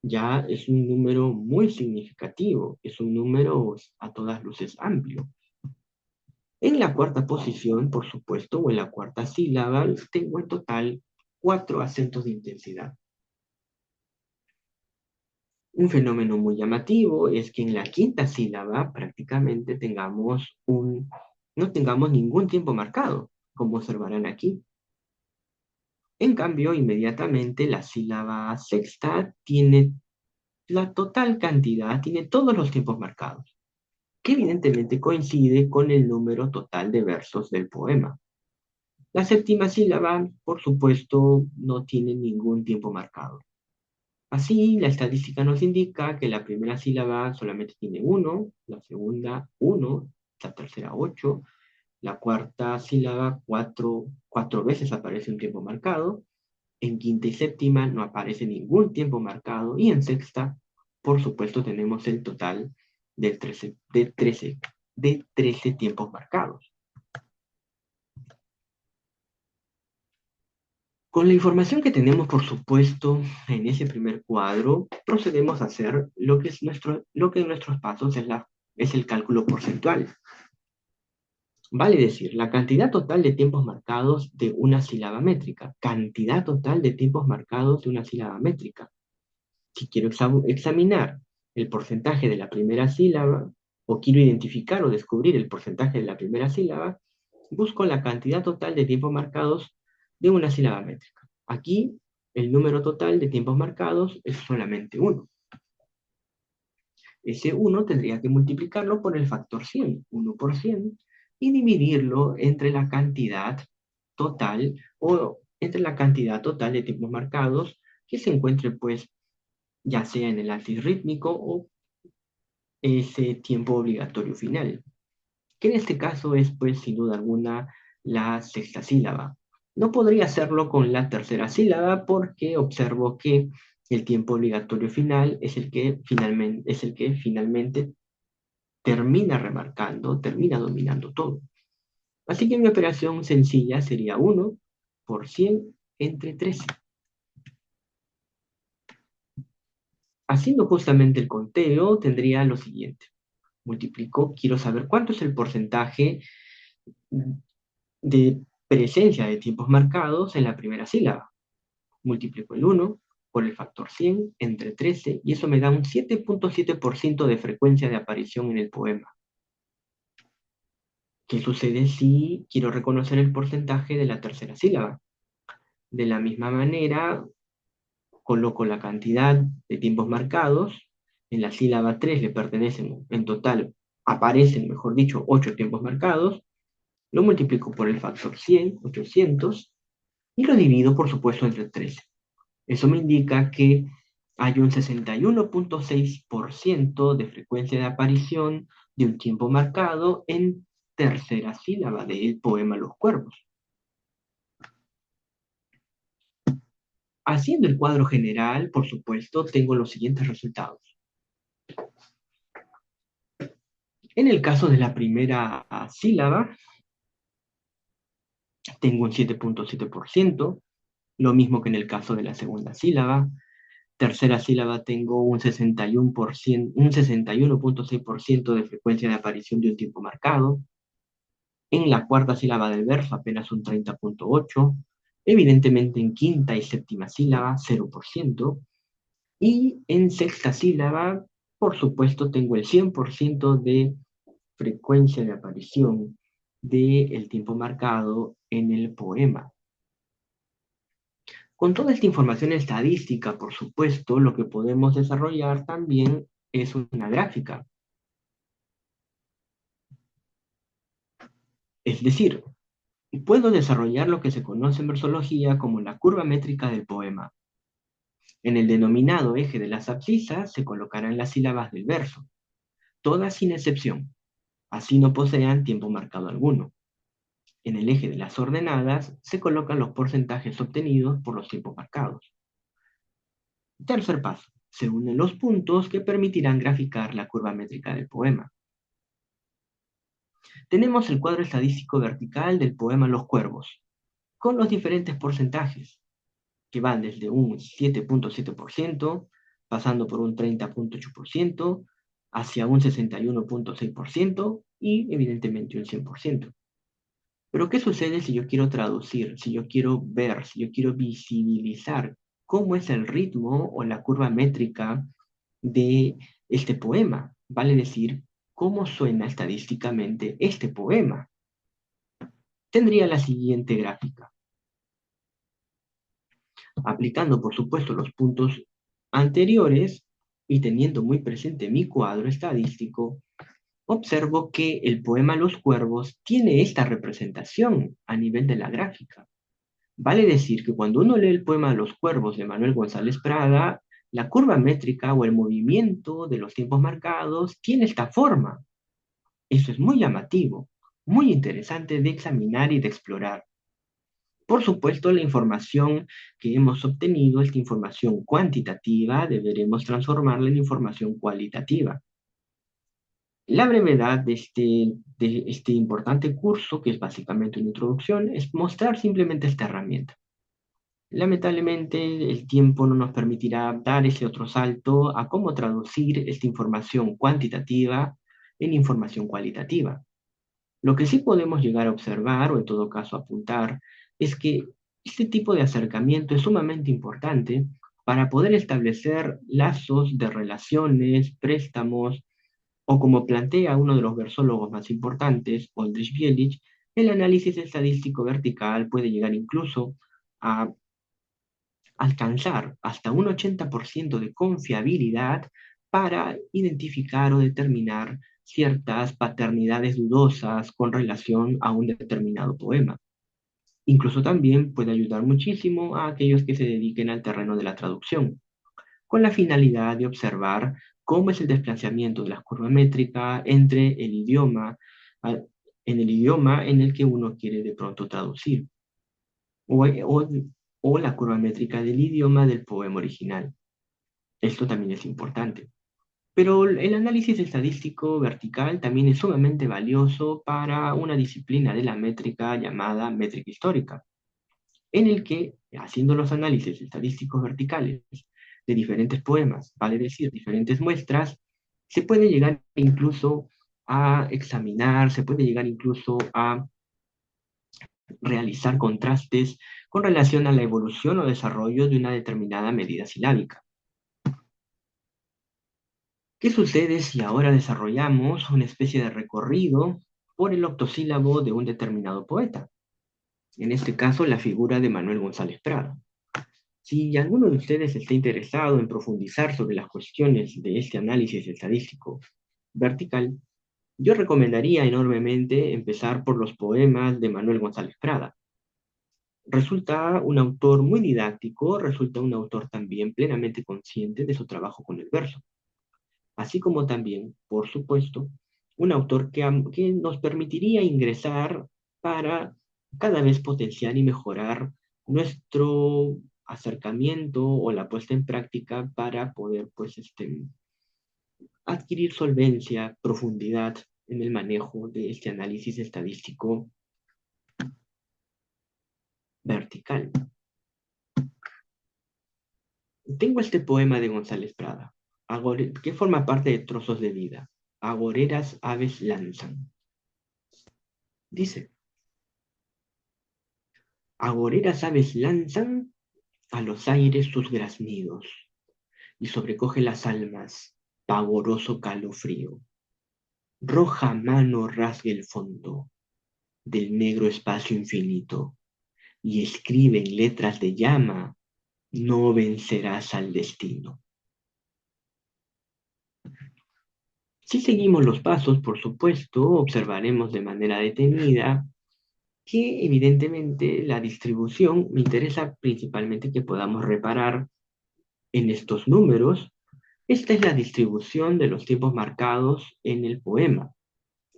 Ya es un número muy significativo, es un número a todas luces amplio. En la cuarta posición, por supuesto, o en la cuarta sílaba, tengo en total 4 acentos de intensidad. Un fenómeno muy llamativo es que en la quinta sílaba prácticamente no tengamos ningún tiempo marcado, como observarán aquí. En cambio, inmediatamente la sílaba sexta tiene la total cantidad, tiene todos los tiempos marcados, que evidentemente coincide con el número total de versos del poema. La séptima sílaba, por supuesto, no tiene ningún tiempo marcado. Así, la estadística nos indica que la primera sílaba solamente tiene uno, la segunda uno, la tercera ocho, la cuarta sílaba cuatro veces aparece un tiempo marcado, en quinta y séptima no aparece ningún tiempo marcado y en sexta, por supuesto, tenemos el total de 13 tiempos marcados. Con la información que tenemos, por supuesto, en ese primer cuadro, procedemos a hacer lo que en nuestros pasos es el cálculo porcentual. Vale decir, la cantidad total de tiempos marcados de una sílaba métrica. Cantidad total de tiempos marcados de una sílaba métrica. Si quiero examinar el porcentaje de la primera sílaba, o quiero identificar o descubrir el porcentaje de la primera sílaba, busco la cantidad total de tiempos marcados de una sílaba métrica. Aquí, el número total de tiempos marcados es solamente uno. Ese uno tendría que multiplicarlo por el factor 100, 1 por 100, y dividirlo entre la cantidad total o entre la cantidad total de tiempos marcados que se encuentre, pues, ya sea en el axis rítmico o ese tiempo obligatorio final, que en este caso es, pues, sin duda alguna, la sexta sílaba. No podría hacerlo con la tercera sílaba porque observo que el tiempo obligatorio final es el que finalmente termina remarcando, termina dominando todo. Así que mi operación sencilla sería 1 por 100 entre 13. Haciendo justamente el conteo, tendría lo siguiente. Multiplico, quiero saber cuánto es el porcentaje de presencia de tiempos marcados en la primera sílaba. Multiplico el 1 por el factor 100 entre 13 y eso me da un 7.7% de frecuencia de aparición en el poema. ¿Qué sucede si quiero reconocer el porcentaje de la tercera sílaba? De la misma manera, coloco la cantidad de tiempos marcados. En la sílaba 3 le pertenecen, en total, aparecen, mejor dicho, 8 tiempos marcados. Lo multiplico por el factor 100, 800, y lo divido, por supuesto, entre 13. Eso me indica que hay un 61.6% de frecuencia de aparición de un tiempo marcado en tercera sílaba del poema Los Cuervos. Haciendo el cuadro general, por supuesto, tengo los siguientes resultados. En el caso de la primera sílaba, tengo un 7.7%, lo mismo que en el caso de la segunda sílaba. Tercera sílaba tengo un 61%, un 61.6% de frecuencia de aparición de un tiempo marcado. En la cuarta sílaba del verso apenas un 30.8%. Evidentemente en quinta y séptima sílaba 0%. Y en sexta sílaba, por supuesto, tengo el 100% de frecuencia de aparición del tiempo marcado en el poema. Con toda esta información estadística, por supuesto, lo que podemos desarrollar también es una gráfica. Es decir, puedo desarrollar lo que se conoce en versología como la curva métrica del poema. En el denominado eje de las abscisas se colocarán las sílabas del verso, todas sin excepción, así no posean tiempo marcado alguno. En el eje de las ordenadas se colocan los porcentajes obtenidos por los tiempos marcados. Tercer paso, se unen los puntos que permitirán graficar la curva métrica del poema. Tenemos el cuadro estadístico vertical del poema Los Cuervos, con los diferentes porcentajes, que van desde un 7.7%, pasando por un 30.8%, hacia un 61.6% y evidentemente un 100%. Pero ¿qué sucede si yo quiero traducir, si yo quiero ver, si yo quiero visibilizar cómo es el ritmo o la curva métrica de este poema? Vale decir, cómo suena estadísticamente este poema. Tendría la siguiente gráfica. Aplicando, por supuesto, los puntos anteriores y teniendo muy presente mi cuadro estadístico, observo que el poema Los Cuervos tiene esta representación a nivel de la gráfica. Vale decir que cuando uno lee el poema Los Cuervos de Manuel González Prada, la curva métrica o el movimiento de los tiempos marcados tiene esta forma. Eso es muy llamativo, muy interesante de examinar y de explorar. Por supuesto, la información que hemos obtenido, esta información cuantitativa, deberemos transformarla en información cualitativa. La brevedad de este importante curso, que es básicamente una introducción, es mostrar simplemente esta herramienta. Lamentablemente, el tiempo no nos permitirá dar ese otro salto a cómo traducir esta información cuantitativa en información cualitativa. Lo que sí podemos llegar a observar, o en todo caso apuntar, es que este tipo de acercamiento es sumamente importante para poder establecer lazos de relaciones, préstamos, o como plantea uno de los versólogos más importantes, Oldrich Bielich, el análisis estadístico vertical puede llegar incluso a alcanzar hasta un 80% de confiabilidad para identificar o determinar ciertas paternidades dudosas con relación a un determinado poema. Incluso también puede ayudar muchísimo a aquellos que se dediquen al terreno de la traducción, con la finalidad de observar cómo es el desplazamiento de la curva métrica entre el idioma, en el idioma en el que uno quiere de pronto traducir, o, o, o la curva métrica del idioma del poema original. Esto también es importante. Pero el análisis estadístico vertical también es sumamente valioso para una disciplina de la métrica llamada métrica histórica, en el que, haciendo los análisis estadísticos verticales de diferentes poemas, vale decir, diferentes muestras, se puede llegar incluso a examinar, se puede llegar incluso a realizar contrastes con relación a la evolución o desarrollo de una determinada medida silábica. ¿Qué sucede si ahora desarrollamos una especie de recorrido por el octosílabo de un determinado poeta? En este caso, la figura de Manuel González Prado. Si alguno de ustedes está interesado en profundizar sobre las cuestiones de este análisis estadístico vertical, yo recomendaría enormemente empezar por los poemas de Manuel González Prada. Resulta un autor muy didáctico, resulta un autor también plenamente consciente de su trabajo con el verso, así como también, por supuesto, un autor que nos permitiría ingresar para cada vez potenciar y mejorar nuestro acercamiento o la puesta en práctica para poder pues, adquirir solvencia, profundidad en el manejo de este análisis estadístico vertical. Tengo este poema de González Prada, que forma parte de Trozos de Vida. Agoreras aves lanzan. Dice, agoreras aves lanzan a los aires sus graznidos y sobrecoge las almas, pavoroso calofrío. Roja mano rasga el fondo del negro espacio infinito y escribe en letras de llama, no vencerás al destino. Si seguimos los pasos, por supuesto, observaremos de manera detenida que evidentemente la distribución me interesa principalmente que podamos reparar en estos números. Esta es la distribución de los tiempos marcados en el poema.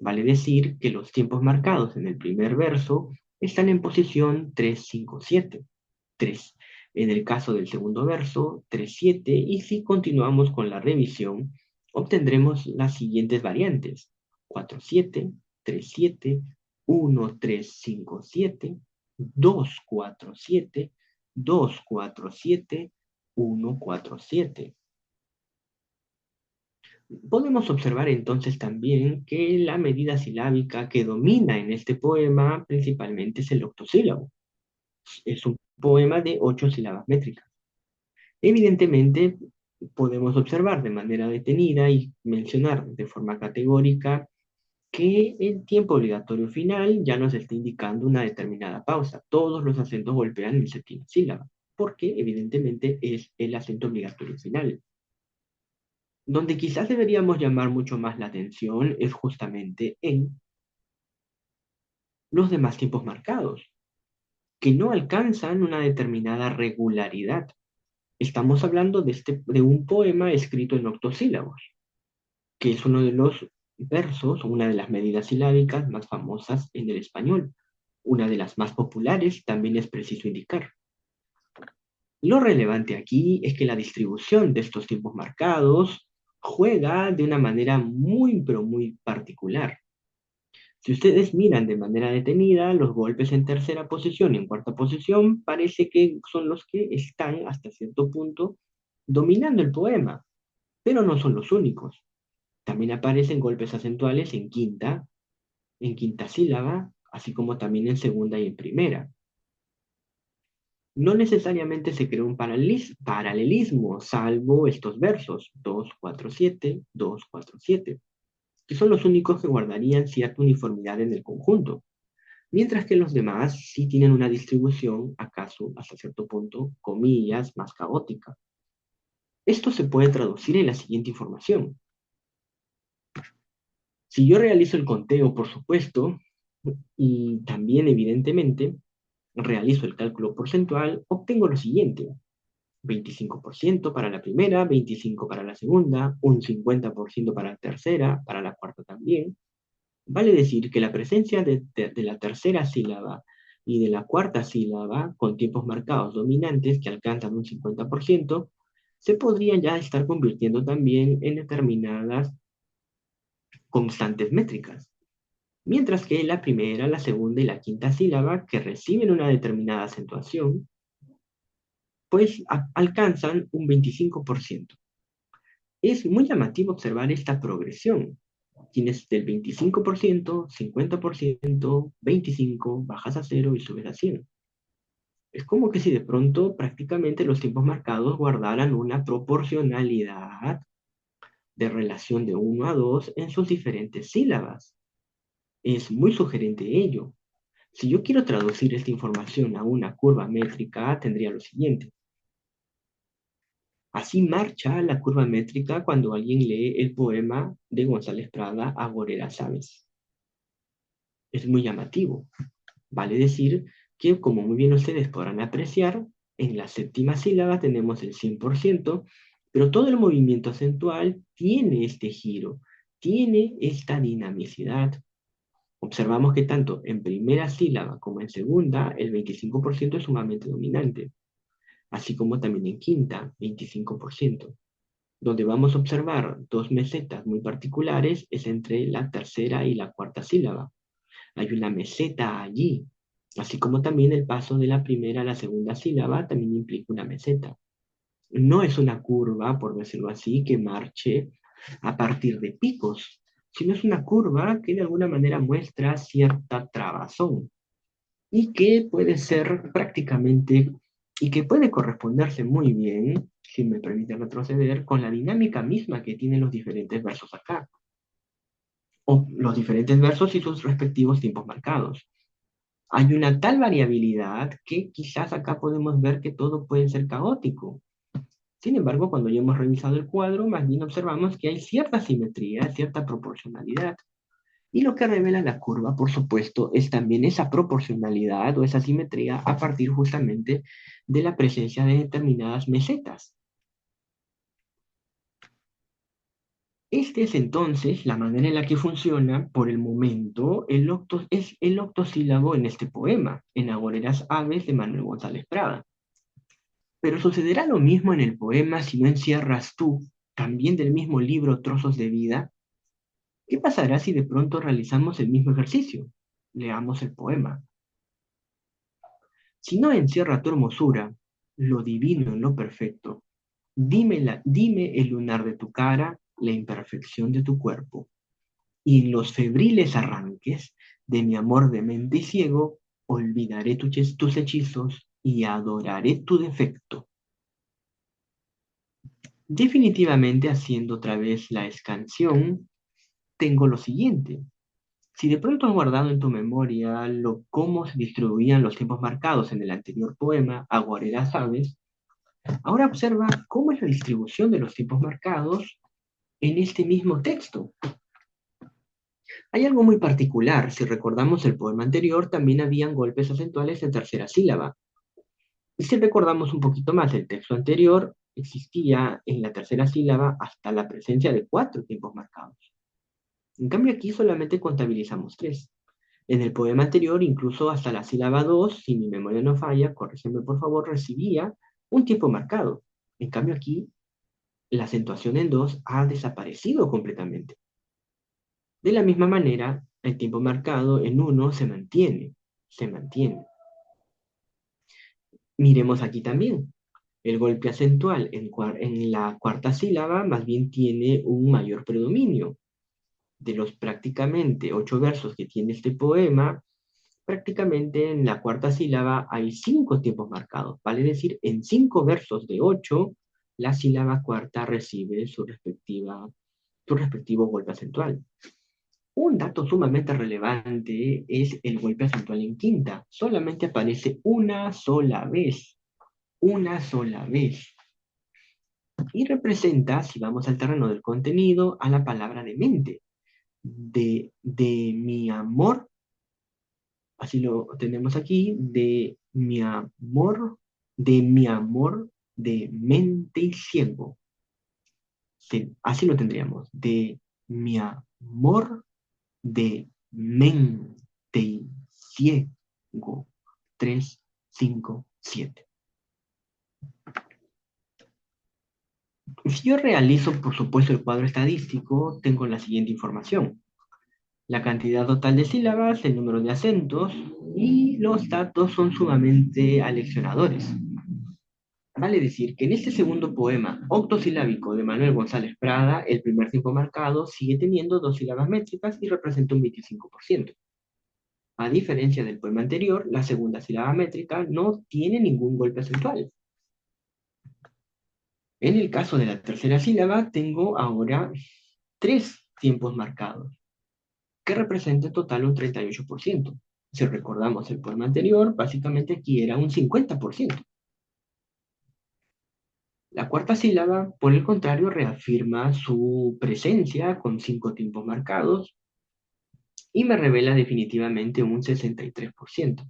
Vale decir que los tiempos marcados en el primer verso están en posición 3, 5, 7. 3. En el caso del segundo verso, 3, 7. Y si continuamos con la revisión, obtendremos las siguientes variantes. 4, 7, 3, 7, 1, 3, 5, 7, 2, 4, 7, 2, 4, 7, 1, 4, 7. Podemos observar entonces también que la medida silábica que domina en este poema principalmente es el octosílabo. Es un poema de 8 sílabas métricas. Evidentemente, podemos observar de manera detenida y mencionar de forma categórica que el tiempo obligatorio final ya nos está indicando una determinada pausa. Todos los acentos golpean en séptima sílaba. porque evidentemente es el acento obligatorio final. Donde quizás deberíamos llamar mucho más la atención es justamente en los demás tiempos marcados, que no alcanzan una determinada regularidad. Estamos hablando de un poema escrito en octosílabos, que es uno de los versos, una de las medidas silábicas más famosas en el español, una de las más populares, también es preciso indicar. Lo relevante aquí es que la distribución de estos tiempos marcados juega de una manera muy, pero muy particular. Si ustedes miran de manera detenida, los golpes en tercera posición y en cuarta posición parece que son los que están hasta cierto punto dominando el poema, pero no son los únicos. También aparecen golpes acentuales en quinta sílaba, así como también en segunda y en primera. No necesariamente se creó un paralelismo, salvo estos versos 2, 4, 7, 2, 4, 7, que son los únicos que guardarían cierta uniformidad en el conjunto, mientras que los demás sí tienen una distribución, acaso hasta cierto punto, comillas, más caótica. Esto se puede traducir en la siguiente información. Si yo realizo el conteo, por supuesto, y también evidentemente realizo el cálculo porcentual, obtengo lo siguiente: 25% para la primera, 25% para la segunda, un 50% para la tercera, para la cuarta también. Vale decir que la presencia de la tercera sílaba y de la cuarta sílaba, con tiempos marcados dominantes que alcanzan un 50%, se podrían ya estar convirtiendo también en determinadas constantes métricas. Mientras que la primera, la segunda y la quinta sílaba, que reciben una determinada acentuación, pues alcanzan un 25%. Es muy llamativo observar esta progresión. Tienes del 25%, 50%, 25%, bajas a cero y subes a 100. Es como que si de pronto prácticamente los tiempos marcados guardaran una proporcionalidad de relación de 1 a 2 en sus diferentes sílabas. Es muy sugerente ello. Si yo quiero traducir esta información a una curva métrica, tendría lo siguiente. Así marcha la curva métrica cuando alguien lee el poema de González Prada, Agoreras Aves. Es muy llamativo. Vale decir que, como muy bien ustedes podrán apreciar, en la séptima sílaba tenemos el 100%, pero todo el movimiento acentual tiene este giro, tiene esta dinamicidad. Observamos que tanto en primera sílaba como en segunda, el 25% es sumamente dominante, así como también en quinta, 25%. Donde vamos a observar dos mesetas muy particulares es entre la tercera y la cuarta sílaba. Hay una meseta allí, así como también el paso de la primera a la segunda sílaba también implica una meseta. No es una curva, por decirlo así, que marche a partir de picos, sino es una curva que de alguna manera muestra cierta trabazón y que puede ser prácticamente y que puede corresponderse muy bien, si me permite retroceder, con la dinámica misma que tienen los diferentes versos acá, o los diferentes versos y sus respectivos tiempos marcados. Hay una tal variabilidad que quizás acá podemos ver que todo puede ser caótico. Sin embargo, cuando ya hemos revisado el cuadro, más bien observamos que hay cierta simetría, cierta proporcionalidad. Y lo que revela la curva, por supuesto, es también esa proporcionalidad o esa simetría a partir justamente de la presencia de determinadas mesetas. Este es entonces la manera en la que funciona, por el momento, es el octosílabo en este poema, en Agoreras Aves de Manuel González Prada. Pero sucederá lo mismo en el poema si no encierras tú, también del mismo libro, trozos de vida. ¿Qué pasará si de pronto realizamos el mismo ejercicio? Leamos el poema. Si no encierra tu hermosura, lo divino en lo perfecto, dime el lunar de tu cara, la imperfección de tu cuerpo, y en los febriles arranques de mi amor demente y ciego, olvidaré tus hechizos y adoraré tu defecto. Definitivamente, haciendo otra vez la escansión, tengo lo siguiente. Si de pronto has guardado en tu memoria cómo se distribuían los tiempos marcados en el anterior poema, Aguareras Aves, ahora observa cómo es la distribución de los tiempos marcados en este mismo texto. Hay algo muy particular. Si recordamos el poema anterior, también habían golpes acentuales en tercera sílaba. Y si recordamos un poquito más el texto anterior, existía en la tercera sílaba hasta la presencia de 4 tiempos marcados. En cambio aquí solamente contabilizamos 3. En el poema anterior, incluso hasta la sílaba 2, si mi memoria no falla, corrígeme por favor, recibía un tiempo marcado. En cambio aquí, la acentuación en 2 ha desaparecido completamente. De la misma manera, el tiempo marcado en 1 se mantiene, se mantiene. Miremos aquí también. El golpe acentual en la cuarta sílaba más bien tiene un mayor predominio. De los prácticamente 8 versos que tiene este poema, prácticamente en la cuarta sílaba hay 5 tiempos marcados. Vale decir, en 5 versos de 8, la sílaba cuarta recibe su respectivo golpe acentual. Un dato sumamente relevante es el golpe acentual en quinta. Solamente aparece una sola vez. Y representa, si vamos al terreno del contenido, a la palabra de mente. De mi amor, así lo tenemos aquí, de mi amor de mente y ciego. Sí, así lo tendríamos, de mi amor de mente y ciego. 3, 5, 7. Si yo realizo, por supuesto, el cuadro estadístico, tengo la siguiente información: la cantidad total de sílabas, el número de acentos, y los datos son sumamente aleccionadores. Vale decir que en este segundo poema octosilábico de Manuel González Prada, el primer tiempo marcado sigue teniendo 2 sílabas métricas y representa un 25%. A diferencia del poema anterior, la segunda sílaba métrica no tiene ningún golpe acentual. En el caso de la tercera sílaba, tengo ahora 3 tiempos marcados, que representa en total un 38%. Si recordamos el poema anterior, básicamente aquí era un 50%. La cuarta sílaba, por el contrario, reafirma su presencia con 5 tiempos marcados y me revela definitivamente un 63%.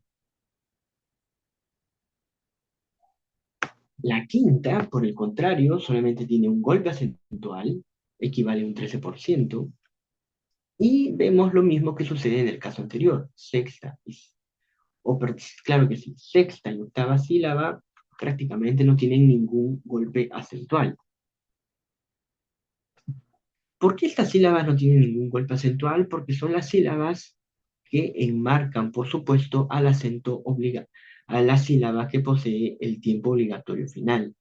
La quinta, por el contrario, solamente tiene un golpe acentual, equivale a un 13%, y vemos lo mismo que sucede en el caso anterior. Claro que sí, sexta y octava sílaba prácticamente no tienen ningún golpe acentual. ¿Por qué estas sílabas no tienen ningún golpe acentual? Porque son las sílabas que enmarcan, por supuesto, al acento obligado, a la sílaba que posee el tiempo obligatorio final.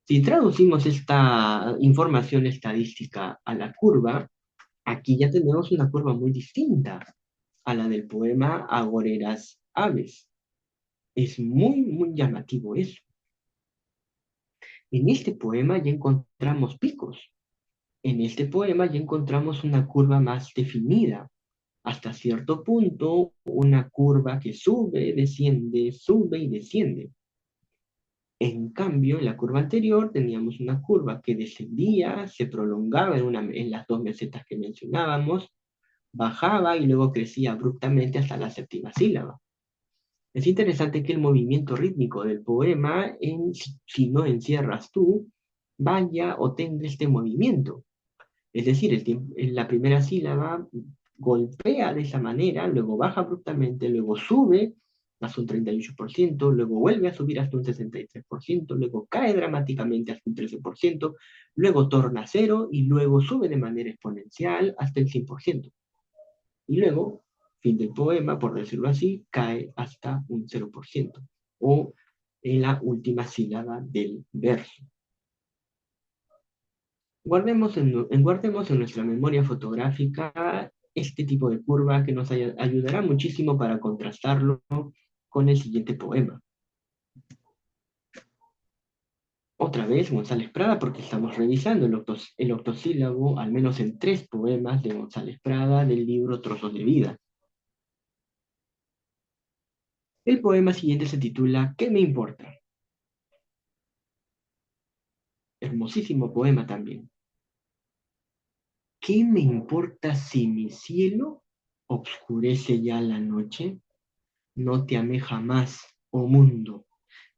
Si traducimos esta información estadística a la curva, aquí ya tenemos una curva muy distinta a la del poema Agoreras Aves. Es muy, muy llamativo eso. En este poema ya encontramos picos. En este poema ya encontramos una curva más definida. Hasta cierto punto, una curva que sube y desciende. En cambio, en la curva anterior teníamos una curva que descendía, se prolongaba en las 2 mesetas que mencionábamos, bajaba y luego crecía abruptamente hasta la séptima sílaba. Es interesante que el movimiento rítmico del poema, si no encierras tú, vaya o tenga este movimiento. Es decir, en la primera sílaba golpea de esa manera, luego baja abruptamente, luego sube hasta un 38%, luego vuelve a subir hasta un 63%, luego cae dramáticamente hasta un 13%, luego torna a cero y luego sube de manera exponencial hasta el 100%. Y luego, fin del poema, por decirlo así, cae hasta un 0%, o en la última sílaba del verso. Guardemos en nuestra memoria fotográfica este tipo de curva que nos ayudará muchísimo para contrastarlo con el siguiente poema. Otra vez González Prada, porque estamos revisando el octosílabo, al menos en tres poemas de González Prada del libro Trozos de Vida. El poema siguiente se titula ¿Qué me importa? Hermosísimo poema también. ¿Qué me importa si mi cielo obscurece ya la noche? No te amé jamás, oh mundo,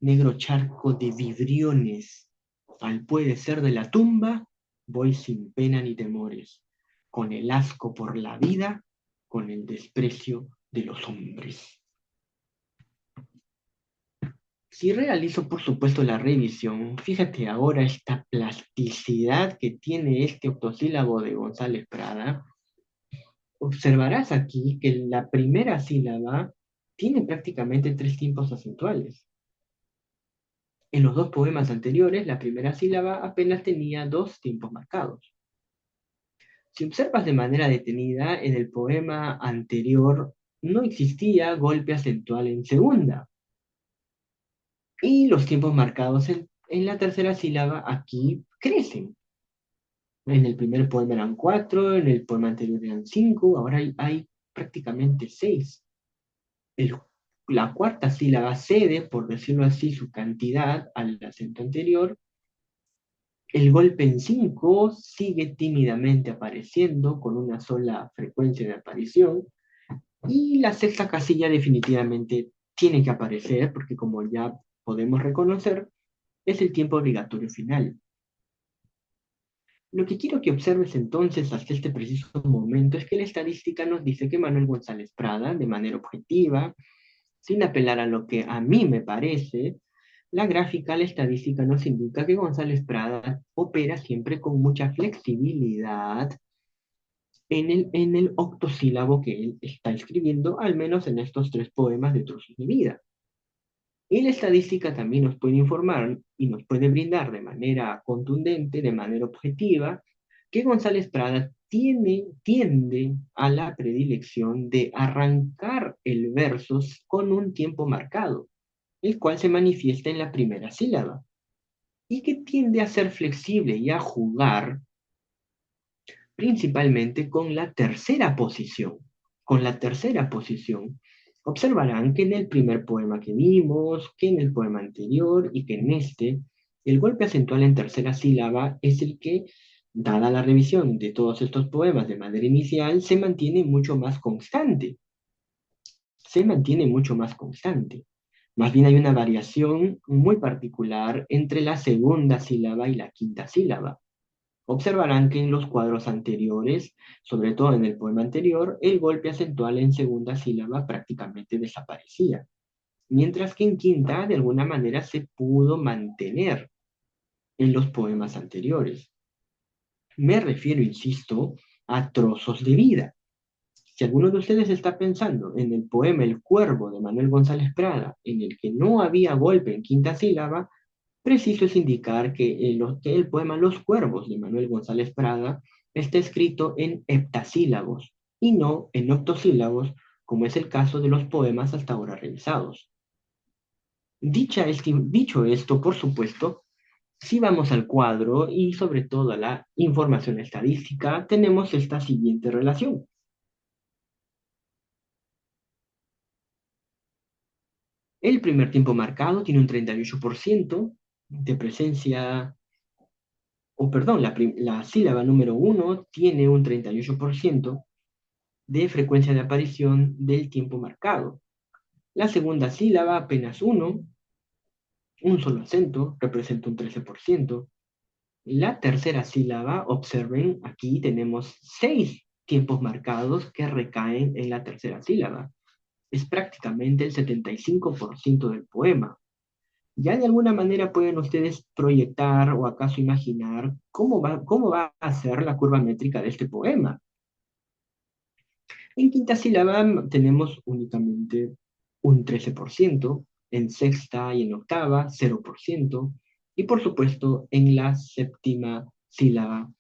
negro charco de vidriones. Al puede ser de la tumba, voy sin pena ni temores, con el asco por la vida, con el desprecio de los hombres. Si realizo, por supuesto, la revisión, fíjate ahora esta plasticidad que tiene este octosílabo de González Prada. Observarás aquí que la primera sílaba tiene prácticamente tres tiempos acentuales. En los dos poemas anteriores, la primera sílaba apenas tenía dos tiempos marcados. Si observas de manera detenida, en el poema anterior no existía golpe acentual en segunda. Y los tiempos marcados en la tercera sílaba aquí crecen. En el primer poema eran cuatro, en el poema anterior eran cinco, ahora hay prácticamente seis. El- la cuarta sílaba cede, por decirlo así, su cantidad al acento anterior. El golpe en 5 sigue tímidamente apareciendo con una sola frecuencia de aparición y la sexta casilla definitivamente tiene que aparecer porque como ya podemos reconocer, es el tiempo obligatorio final. Lo que quiero que observes entonces hasta este preciso momento es que la estadística nos dice que Manuel González Prada, de manera objetiva, sin apelar a lo que a mí me parece, la gráfica, la estadística nos indica que González Prada opera siempre con mucha flexibilidad en el octosílabo que él está escribiendo, al menos en estos tres poemas de Trozos de Vida. Y la estadística también nos puede informar y nos puede brindar de manera contundente, de manera objetiva, que González Prada tiende a la predilección de arrancar el verso con un tiempo marcado, el cual se manifiesta en la primera sílaba, y que tiende a ser flexible y a jugar principalmente con la tercera posición. Con la tercera posición, observarán que en el primer poema que vimos, que en el poema anterior y que en este, el golpe acentual en tercera sílaba es el que, dada la revisión de todos estos poemas de manera inicial, se mantiene mucho más constante. Se mantiene mucho más constante. Más bien hay una variación muy particular entre la segunda sílaba y la quinta sílaba. Observarán que en los cuadros anteriores, sobre todo en el poema anterior, el golpe acentual en segunda sílaba prácticamente desaparecía, mientras que en quinta de alguna manera se pudo mantener en los poemas anteriores. Me refiero, insisto, a Trozos de Vida. Si alguno de ustedes está pensando en el poema El Cuervo de Manuel González Prada, en el que no había golpe en quinta sílaba, preciso es indicar que el poema Los Cuervos de Manuel González Prada está escrito en heptasílabos y no en octosílabos, como es el caso de los poemas hasta ahora revisados. Dicho esto, por supuesto, si vamos al cuadro y sobre todo a la información estadística, tenemos esta siguiente relación. El primer tiempo marcado tiene un 38% de presencia, o perdón, la sílaba número uno tiene un 38% de frecuencia de aparición del tiempo marcado. La segunda sílaba, apenas uno, un solo acento, representa un 13%. La tercera sílaba, observen, aquí tenemos seis tiempos marcados que recaen en la tercera sílaba. Es prácticamente el 75% del poema. Ya de alguna manera pueden ustedes proyectar o acaso imaginar cómo va a ser la curva métrica de este poema. En quinta sílaba tenemos únicamente un 13%, en sexta y en octava 0%, y por supuesto en la séptima sílaba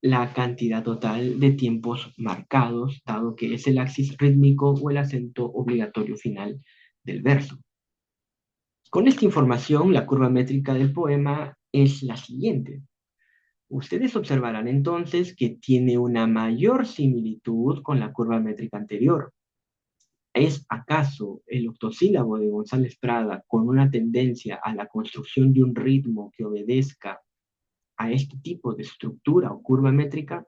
la cantidad total de tiempos marcados, dado que es el axis rítmico o el acento obligatorio final del verso. Con esta información, la curva métrica del poema es la siguiente. Ustedes observarán entonces que tiene una mayor similitud con la curva métrica anterior. ¿Es acaso el octosílabo de González Prada con una tendencia a la construcción de un ritmo que obedezca a este tipo de estructura o curva métrica?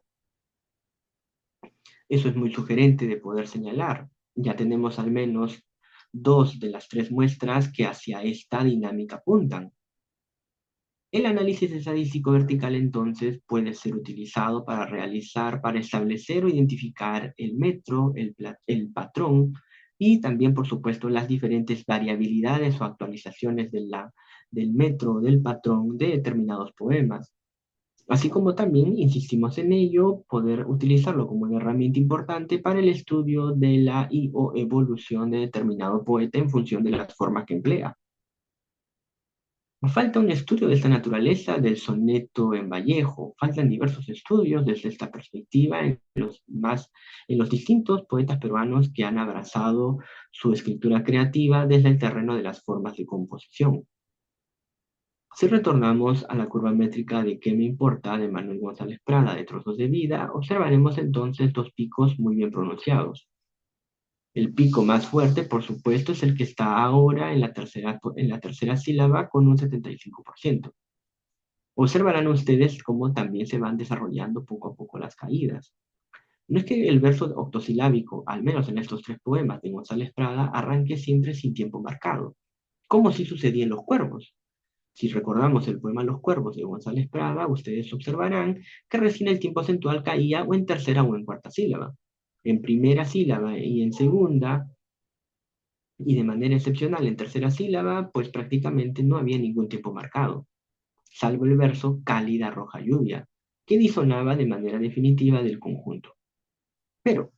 Eso es muy sugerente de poder señalar. Ya tenemos al menos dos de las tres muestras que hacia esta dinámica apuntan. El análisis estadístico vertical entonces puede ser utilizado para establecer o identificar el metro, el patrón y también, por supuesto, las diferentes variabilidades o actualizaciones del metro o del patrón de determinados poemas. Así como también, insistimos en ello, poder utilizarlo como una herramienta importante para el estudio de la y o evolución de determinado poeta en función de las formas que emplea. Falta un estudio de esta naturaleza del soneto en Vallejo. Faltan diversos estudios desde esta perspectiva en los distintos poetas peruanos que han abrazado su escritura creativa desde el terreno de las formas de composición. Si retornamos a la curva métrica de ¿Qué me importa? De Manuel González Prada de Trozos de Vida, observaremos entonces dos picos muy bien pronunciados. El pico más fuerte, por supuesto, es el que está ahora en la tercera sílaba con un 75%. Observarán ustedes cómo también se van desarrollando poco a poco las caídas. No es que el verso octosilábico, al menos en estos tres poemas de González Prada, arranque siempre sin tiempo marcado, como si sucedía en Los Cuervos. Si recordamos el poema Los Cuervos de González Prada, ustedes observarán que recién el tiempo acentual caía o en tercera o en cuarta sílaba. En primera sílaba y en segunda, y de manera excepcional en tercera sílaba, pues prácticamente no había ningún tiempo marcado, salvo el verso Cálida roja lluvia, que disonaba de manera definitiva del conjunto. Pero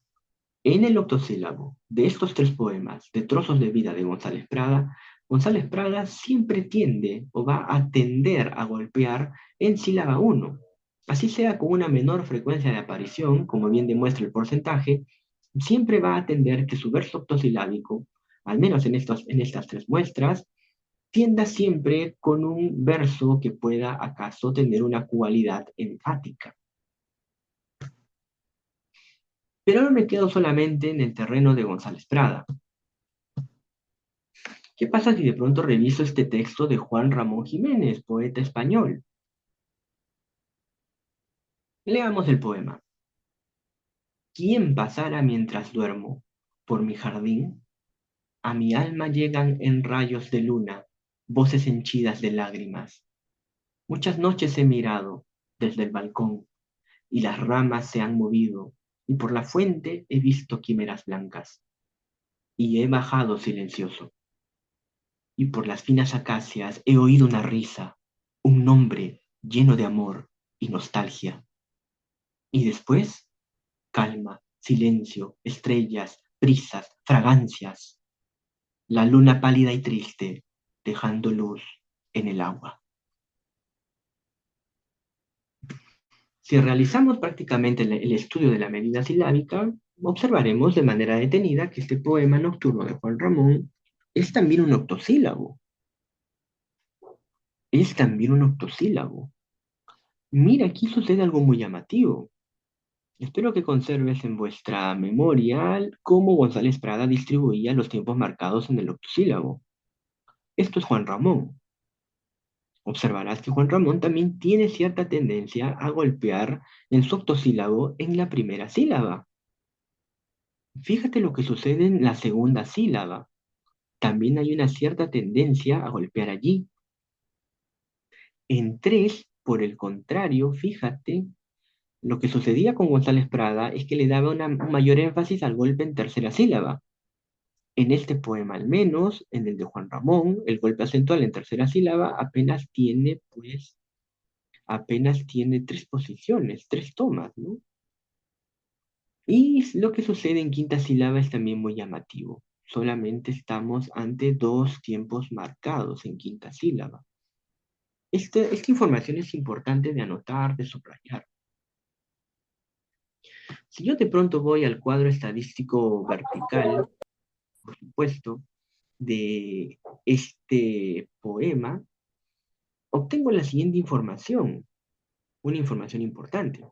en el octosílabo de estos tres poemas de Trozos de Vida de González Prada siempre tiende o va a tender a golpear en sílaba 1. Así sea con una menor frecuencia de aparición, como bien demuestra el porcentaje, siempre va a tender que su verso octosilábico, al menos en estas tres muestras, tienda siempre con un verso que pueda acaso tener una cualidad enfática. Pero no me quedo solamente en el terreno de González Prada. ¿Qué pasa si de pronto reviso este texto de Juan Ramón Jiménez, poeta español? Leamos el poema. ¿Quién pasara mientras duermo por mi jardín? A mi alma llegan en rayos de luna voces henchidas de lágrimas. Muchas noches he mirado desde el balcón y las ramas se han movido y por la fuente he visto quimeras blancas y he bajado silencioso y por las finas acacias he oído una risa, un nombre lleno de amor y nostalgia. Y después, calma, silencio, estrellas, brisas, fragancias, la luna pálida y triste, dejando luz en el agua. Si realizamos prácticamente el estudio de la medida silábica, observaremos de manera detenida que este poema nocturno de Juan Ramón es también un octosílabo. Es también un octosílabo. Mira, aquí sucede algo muy llamativo. Espero que conserves en vuestra memoria cómo González Prada distribuía los tiempos marcados en el octosílabo. Esto es Juan Ramón. Observarás que Juan Ramón también tiene cierta tendencia a golpear en su octosílabo en la primera sílaba. Fíjate lo que sucede en la segunda sílaba. También hay una cierta tendencia a golpear allí. En tres, por el contrario, fíjate, lo que sucedía con González Prada es que le daba un mayor énfasis al golpe en tercera sílaba. En este poema, al menos, en el de Juan Ramón, el golpe acentual en tercera sílaba apenas tiene tres posiciones, tres tomas, ¿no? Y lo que sucede en quinta sílaba es también muy llamativo. Solamente estamos ante dos tiempos marcados en quinta sílaba. Esta información es importante de anotar, de subrayar. Si yo de pronto voy al cuadro estadístico vertical, por supuesto, de este poema, obtengo la siguiente información, una información importante.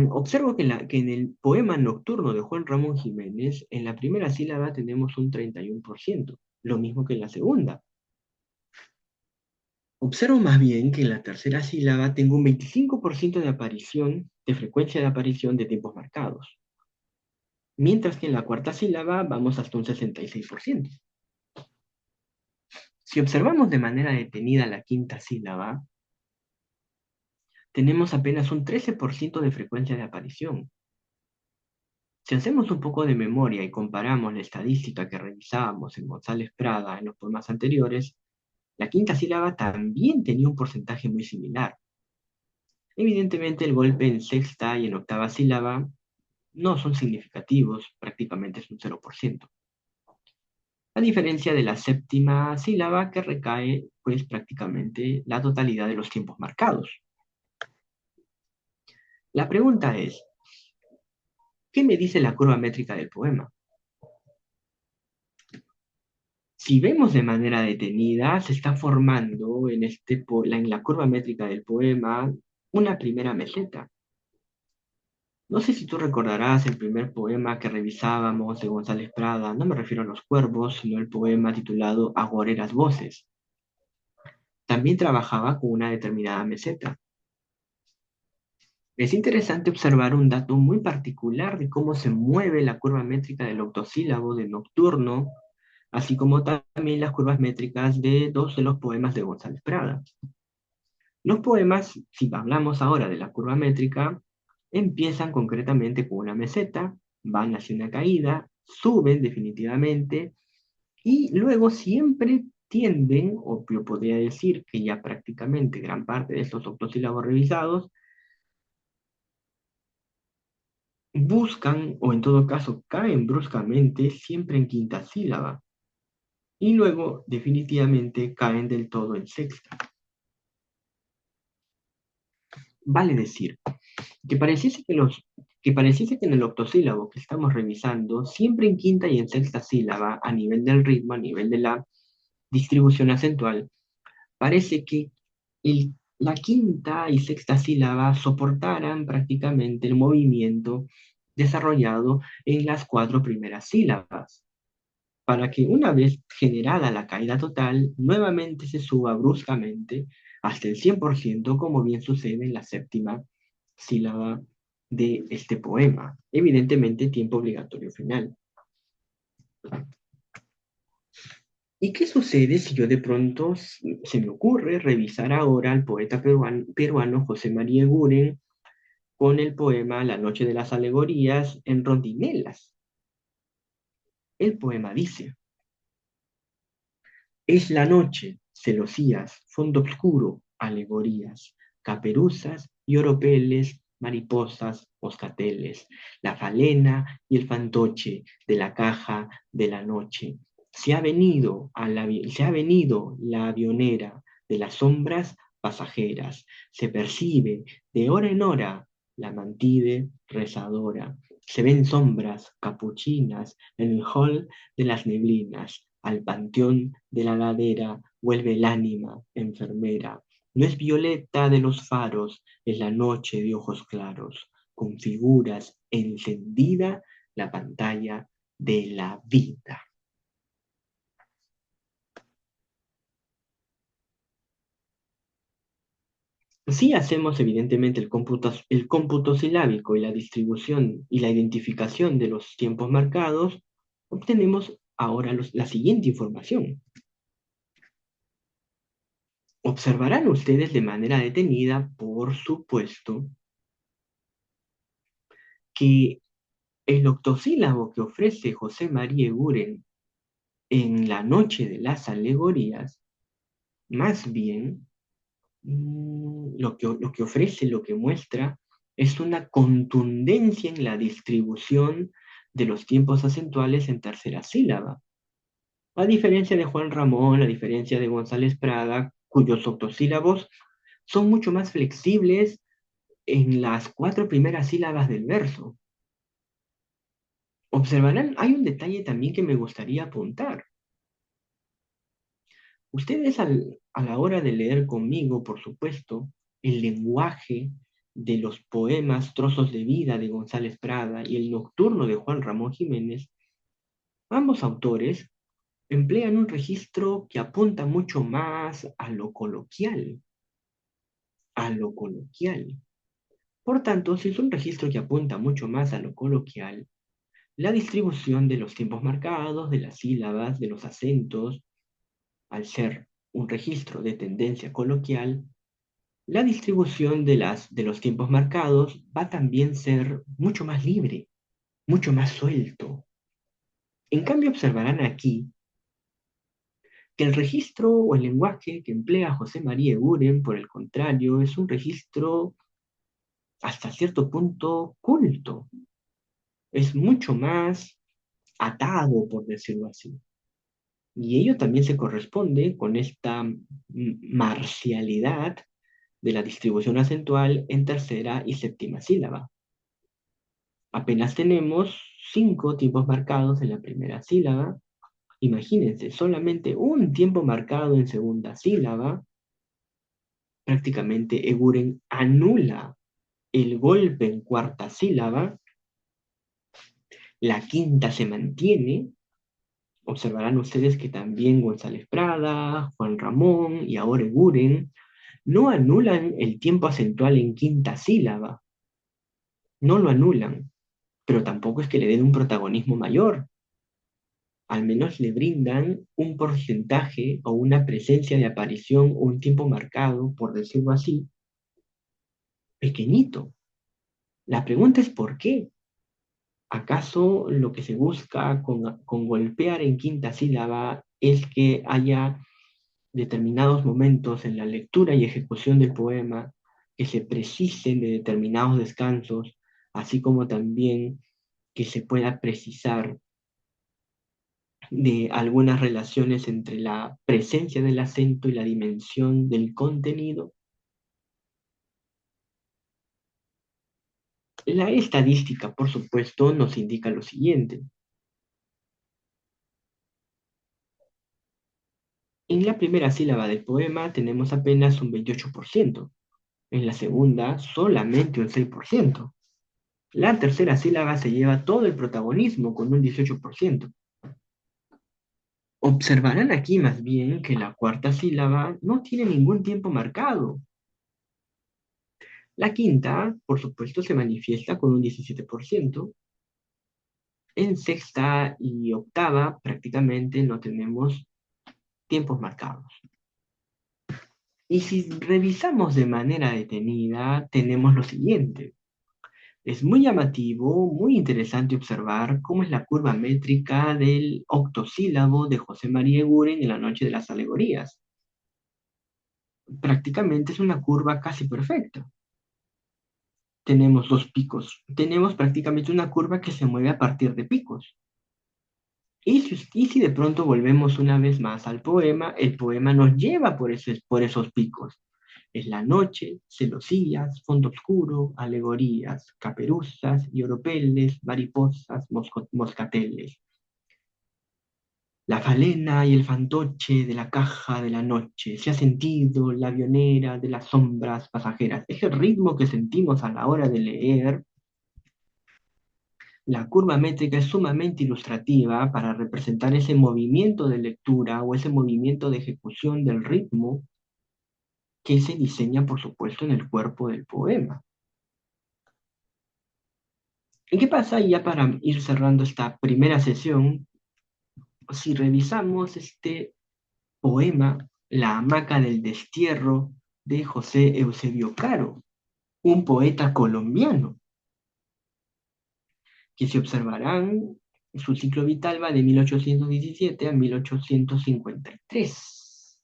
Observo que en el poema nocturno de Juan Ramón Jiménez, en la primera sílaba tenemos un 31%, lo mismo que en la segunda. Observo más bien que en la tercera sílaba tengo un 25% de aparición, de frecuencia de aparición de tiempos marcados, mientras que en la cuarta sílaba vamos hasta un 66%. Si observamos de manera detenida la quinta sílaba, tenemos apenas un 13% de frecuencia de aparición. Si hacemos un poco de memoria y comparamos la estadística que revisábamos en González Prada en los poemas anteriores, la quinta sílaba también tenía un porcentaje muy similar. Evidentemente, el golpe en sexta y en octava sílaba no son significativos, prácticamente es un 0%. A diferencia de la séptima sílaba que recae, pues prácticamente la totalidad de los tiempos marcados. La pregunta es, ¿qué me dice la curva métrica del poema? Si vemos de manera detenida, se está formando en la curva métrica del poema una primera meseta. No sé si tú recordarás el primer poema que revisábamos de González Prada, no me refiero a los cuervos, sino el poema titulado Agoreras Voces. También trabajaba con una determinada meseta. Es interesante observar un dato muy particular de cómo se mueve la curva métrica del octosílabo de Nocturno, así como también las curvas métricas de dos de los poemas de González Prada. Los poemas, si hablamos ahora de la curva métrica, empiezan concretamente con una meseta, van hacia una caída, suben definitivamente y luego siempre tienden, o yo podría decir que ya prácticamente gran parte de estos octosílabos revisados, buscan o en todo caso caen bruscamente siempre en quinta sílaba y luego definitivamente caen del todo en sexta. Vale decir que pareciese que en el octosílabo que estamos revisando, siempre en quinta y en sexta sílaba, a nivel del ritmo, a nivel de la distribución acentual, parece que la quinta y sexta sílaba soportaran prácticamente el movimiento desarrollado en las cuatro primeras sílabas, para que una vez generada la caída total, nuevamente se suba bruscamente hasta el 100%, como bien sucede en la séptima sílaba de este poema. Evidentemente, tiempo obligatorio final. ¿Y qué sucede si yo de pronto se me ocurre revisar ahora al poeta peruano José María Eguren con el poema La noche de las alegorías en rondinelas? El poema dice: es la noche, celosías, fondo oscuro, alegorías, caperuzas y oropeles, mariposas, moscateles, la falena y el fantoche de la caja de la noche. Se ha venido la avionera de las sombras pasajeras. Se percibe de hora en hora la mantide rezadora. Se ven sombras capuchinas en el hall de las neblinas. Al panteón de la ladera vuelve el ánima enfermera. No es violeta de los faros, es la noche de ojos claros, con figuras encendida la pantalla de la vida. Si hacemos evidentemente el cómputo silábico y la distribución y la identificación de los tiempos marcados, obtenemos ahora la siguiente información. Observarán ustedes de manera detenida, por supuesto, que el octosílabo que ofrece José María Eguren en La noche de las alegorías, más bien lo que ofrece, lo que muestra, es una contundencia en la distribución de los tiempos acentuales en tercera sílaba. A diferencia de Juan Ramón, a diferencia de González Prada, cuyos octosílabos son mucho más flexibles en las cuatro primeras sílabas del verso. Observarán, hay un detalle también que me gustaría apuntar. Ustedes a la hora de leer conmigo, por supuesto, el lenguaje de los poemas Trozos de Vida de González Prada y El Nocturno de Juan Ramón Jiménez, ambos autores emplean un registro que apunta mucho más a lo coloquial. Por tanto, si es un registro que apunta mucho más a lo coloquial, la distribución de los tiempos marcados, de las sílabas, de los acentos, al ser un registro de tendencia coloquial, la distribución de los tiempos marcados va a también ser mucho más libre, mucho más suelto. En cambio, observarán aquí que el registro o el lenguaje que emplea José María Eguren, por el contrario, es un registro hasta cierto punto culto, es mucho más atado, por decirlo así. Y ello también se corresponde con esta marcialidad de la distribución acentual en tercera y séptima sílaba. Apenas tenemos 5 tiempos marcados en la primera sílaba. Imagínense, solamente un tiempo marcado en segunda sílaba. Prácticamente Eguren anula el golpe en cuarta sílaba. La quinta se mantiene. Observarán ustedes que también González Prada, Juan Ramón y ahora Eguren no anulan el tiempo acentual en quinta sílaba. No lo anulan, pero tampoco es que le den un protagonismo mayor. Al menos le brindan un porcentaje o una presencia de aparición o un tiempo marcado, por decirlo así, pequeñito. La pregunta es ¿por qué? ¿Acaso lo que se busca con golpear en quinta sílaba es que haya determinados momentos en la lectura y ejecución del poema que se precisen de determinados descansos, así como también que se pueda precisar de algunas relaciones entre la presencia del acento y la dimensión del contenido? La estadística, por supuesto, nos indica lo siguiente. En la primera sílaba del poema tenemos apenas un 28%, en la segunda solamente un 6%. La tercera sílaba se lleva todo el protagonismo con un 18%. Observarán aquí más bien que la cuarta sílaba no tiene ningún tiempo marcado. La quinta, por supuesto, se manifiesta con un 17%. En sexta y octava prácticamente no tenemos tiempos marcados. Y si revisamos de manera detenida, tenemos lo siguiente. Es muy llamativo, muy interesante observar cómo es la curva métrica del octosílabo de José María Eguren en La Noche de las Alegorías. Prácticamente es una curva casi perfecta. Tenemos 2 picos. Tenemos prácticamente una curva que se mueve a partir de picos. Y si de pronto volvemos una vez más al poema, el poema nos lleva por esos picos. Es la noche, celosías, fondo oscuro, alegorías, caperuzas y oropeles, mariposas, moscateles. La falena y el fantoche de la caja de la noche, se ha sentido la avionera de las sombras pasajeras. Es el ritmo que sentimos a la hora de leer. La curva métrica es sumamente ilustrativa para representar ese movimiento de lectura o ese movimiento de ejecución del ritmo que se diseña, por supuesto, en el cuerpo del poema. ¿Y qué pasa ya para ir cerrando esta primera sesión? Si revisamos este poema, La hamaca del destierro, de José Eusebio Caro, un poeta colombiano, que se observarán, su ciclo vital va de 1817 a 1853.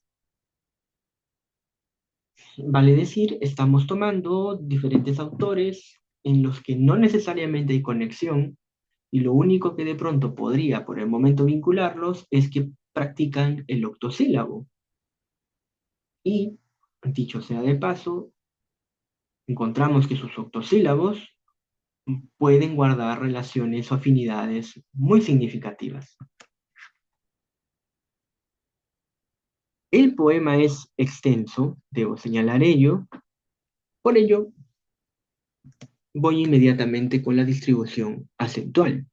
Vale decir, estamos tomando diferentes autores en los que no necesariamente hay conexión y lo único que de pronto podría por el momento vincularlos es que practican el octosílabo. Y, dicho sea de paso, encontramos que sus octosílabos pueden guardar relaciones o afinidades muy significativas. El poema es extenso, debo señalar ello, por ello voy inmediatamente con la distribución acentual.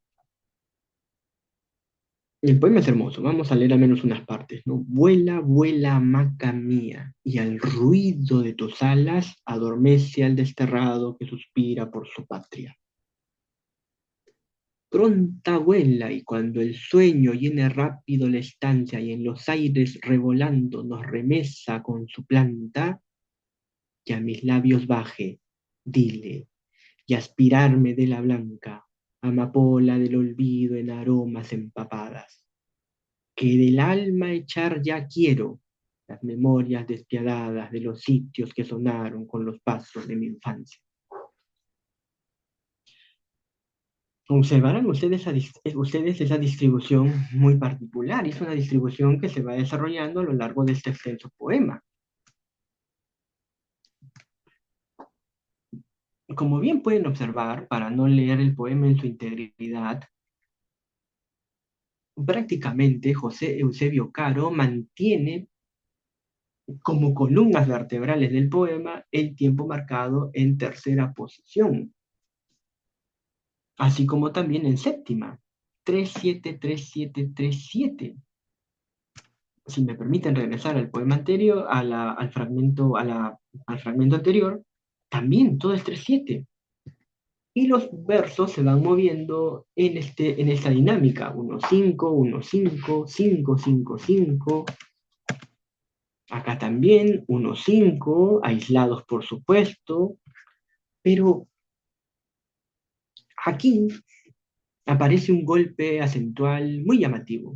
El poema es hermoso, vamos a leer al menos unas partes, ¿no? Vuela, vuela, hamaca mía, y al ruido de tus alas adormece al desterrado que suspira por su patria. Pronta vuela, y cuando el sueño llene rápido la estancia y en los aires revolando nos remesa con su planta, que a mis labios baje, dile, y aspirarme de la blanca amapola del olvido en aromas empapadas, que del alma echar ya quiero las memorias despiadadas de los sitios que sonaron con los pasos de mi infancia. Observarán ustedes esa distribución muy particular, y es una distribución que se va desarrollando a lo largo de este extenso poema. Como bien pueden observar, para no leer el poema en su integridad, prácticamente José Eusebio Caro mantiene como columnas vertebrales del poema el tiempo marcado en tercera posición, así como también en séptima, 3-7, 3-7, 3-7. Si me permiten regresar al poema anterior, al fragmento anterior, también todo es 3-7. Y los versos se van moviendo en esta dinámica, 1-5, 1-5, 5-5-5. Acá también 1-5, aislados por supuesto, pero aquí aparece un golpe acentual muy llamativo,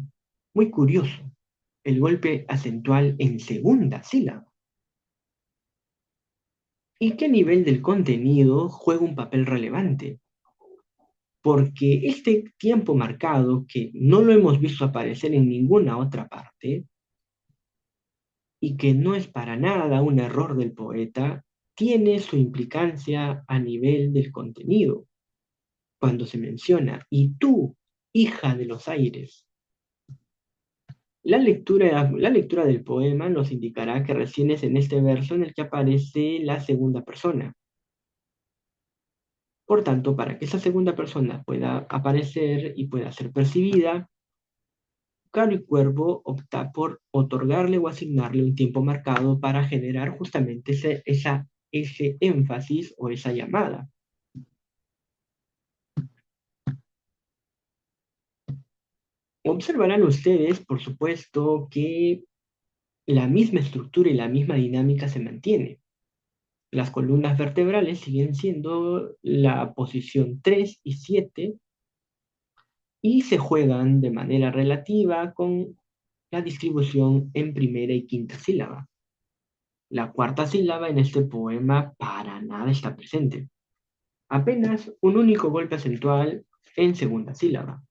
muy curioso, el golpe acentual en segunda sílaba. ¿Y qué nivel del contenido juega un papel relevante? Porque este tiempo marcado, que no lo hemos visto aparecer en ninguna otra parte, y que no es para nada un error del poeta, tiene su implicancia a nivel del contenido. Cuando se menciona, y tú, hija de los aires, la lectura del poema nos indicará que recién es en este verso en el que aparece la segunda persona. Por tanto, para que esa segunda persona pueda aparecer y pueda ser percibida, Caro y Cuervo opta por otorgarle o asignarle un tiempo marcado para generar justamente ese énfasis o esa llamada. Observarán ustedes, por supuesto, que la misma estructura y la misma dinámica se mantiene. Las columnas vertebrales siguen siendo la posición 3 y 7 y se juegan de manera relativa con la distribución en primera y quinta sílaba. La cuarta sílaba en este poema para nada está presente. Apenas un único golpe acentual en segunda sílaba.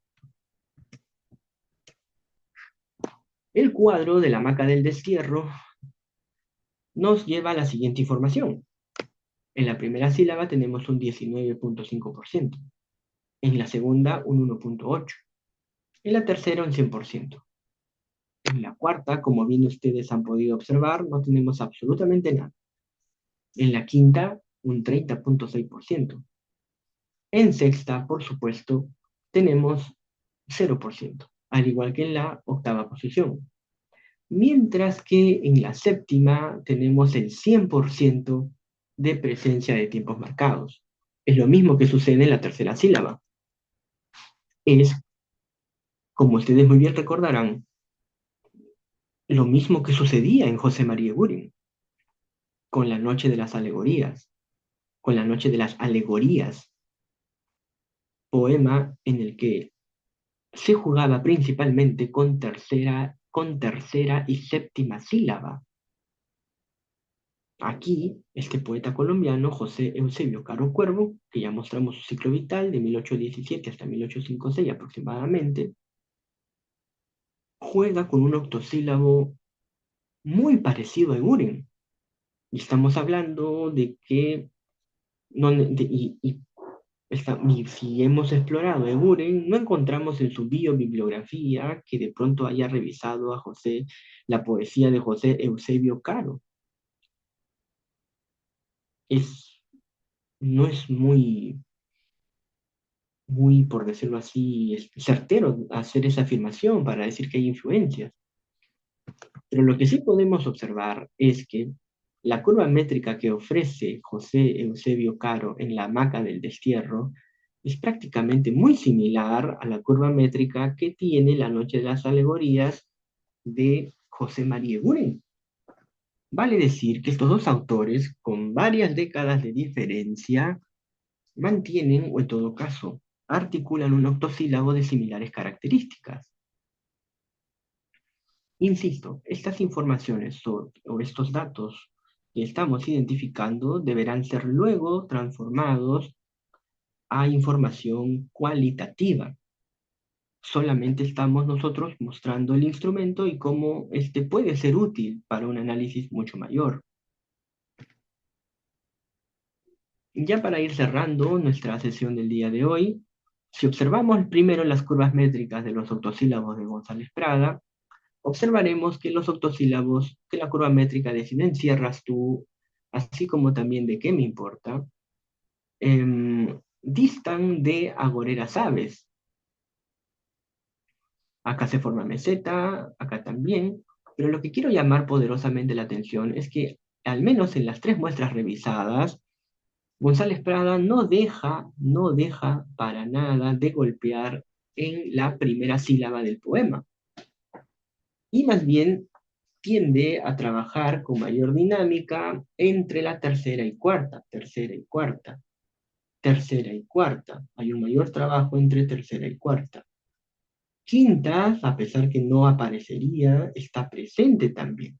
El cuadro de la hamaca del destierro nos lleva a la siguiente información. En la primera sílaba tenemos un 19.5%, en la segunda un 1.8%, en la tercera un 100%. En la cuarta, como bien ustedes han podido observar, no tenemos absolutamente nada. En la quinta, un 30.6%. En sexta, por supuesto, tenemos 0%, al igual que en la octava posición. Mientras que en la séptima tenemos el 100% de presencia de tiempos marcados. Es lo mismo que sucede en la tercera sílaba. Es, como ustedes muy bien recordarán, lo mismo que sucedía en José María Gurin, con la noche de las alegorías, con la noche de las alegorías, poema en el que se jugaba principalmente con tercera y séptima sílaba. Aquí, este poeta colombiano, José Eusebio Caro Cuervo, que ya mostramos su ciclo vital de 1817 hasta 1856 aproximadamente, juega con un octosílabo muy parecido a Guren. Y estamos hablando de que, no, de- y Si hemos explorado Eguren, no encontramos en su biobibliografía que de pronto haya revisado a José, la poesía de José Eusebio Caro. Es, no es muy, por decirlo así, certero hacer esa afirmación para decir que hay influencias. Pero lo que sí podemos observar es que la curva métrica que ofrece José Eusebio Caro en la hamaca del destierro es prácticamente muy similar a la curva métrica que tiene la Noche de las Alegorías de José María Eguren. Vale decir que estos dos autores, con varias décadas de diferencia, mantienen, o en todo caso, articulan un octosílabo de similares características. Insisto, estas informaciones o estos datos que estamos identificando deberán ser luego transformados a información cualitativa. Solamente estamos nosotros mostrando el instrumento y cómo este puede ser útil para un análisis mucho mayor. Ya para ir cerrando nuestra sesión del día de hoy, si observamos primero las curvas métricas de los octosílabos de González Prada, observaremos que los octosílabos que la curva métrica de si me encierras tú, así como también de qué me importa, distan de agoreras aves. Acá se forma meseta, acá también, pero lo que quiero llamar poderosamente la atención es que, al menos en las tres muestras revisadas, González Prada no deja para nada de golpear en la primera sílaba del poema, y más bien tiende a trabajar con mayor dinámica entre la tercera y cuarta, tercera y cuarta, tercera y cuarta. Hay un mayor trabajo entre tercera y cuarta. Quinta, a pesar que no aparecería, está presente también.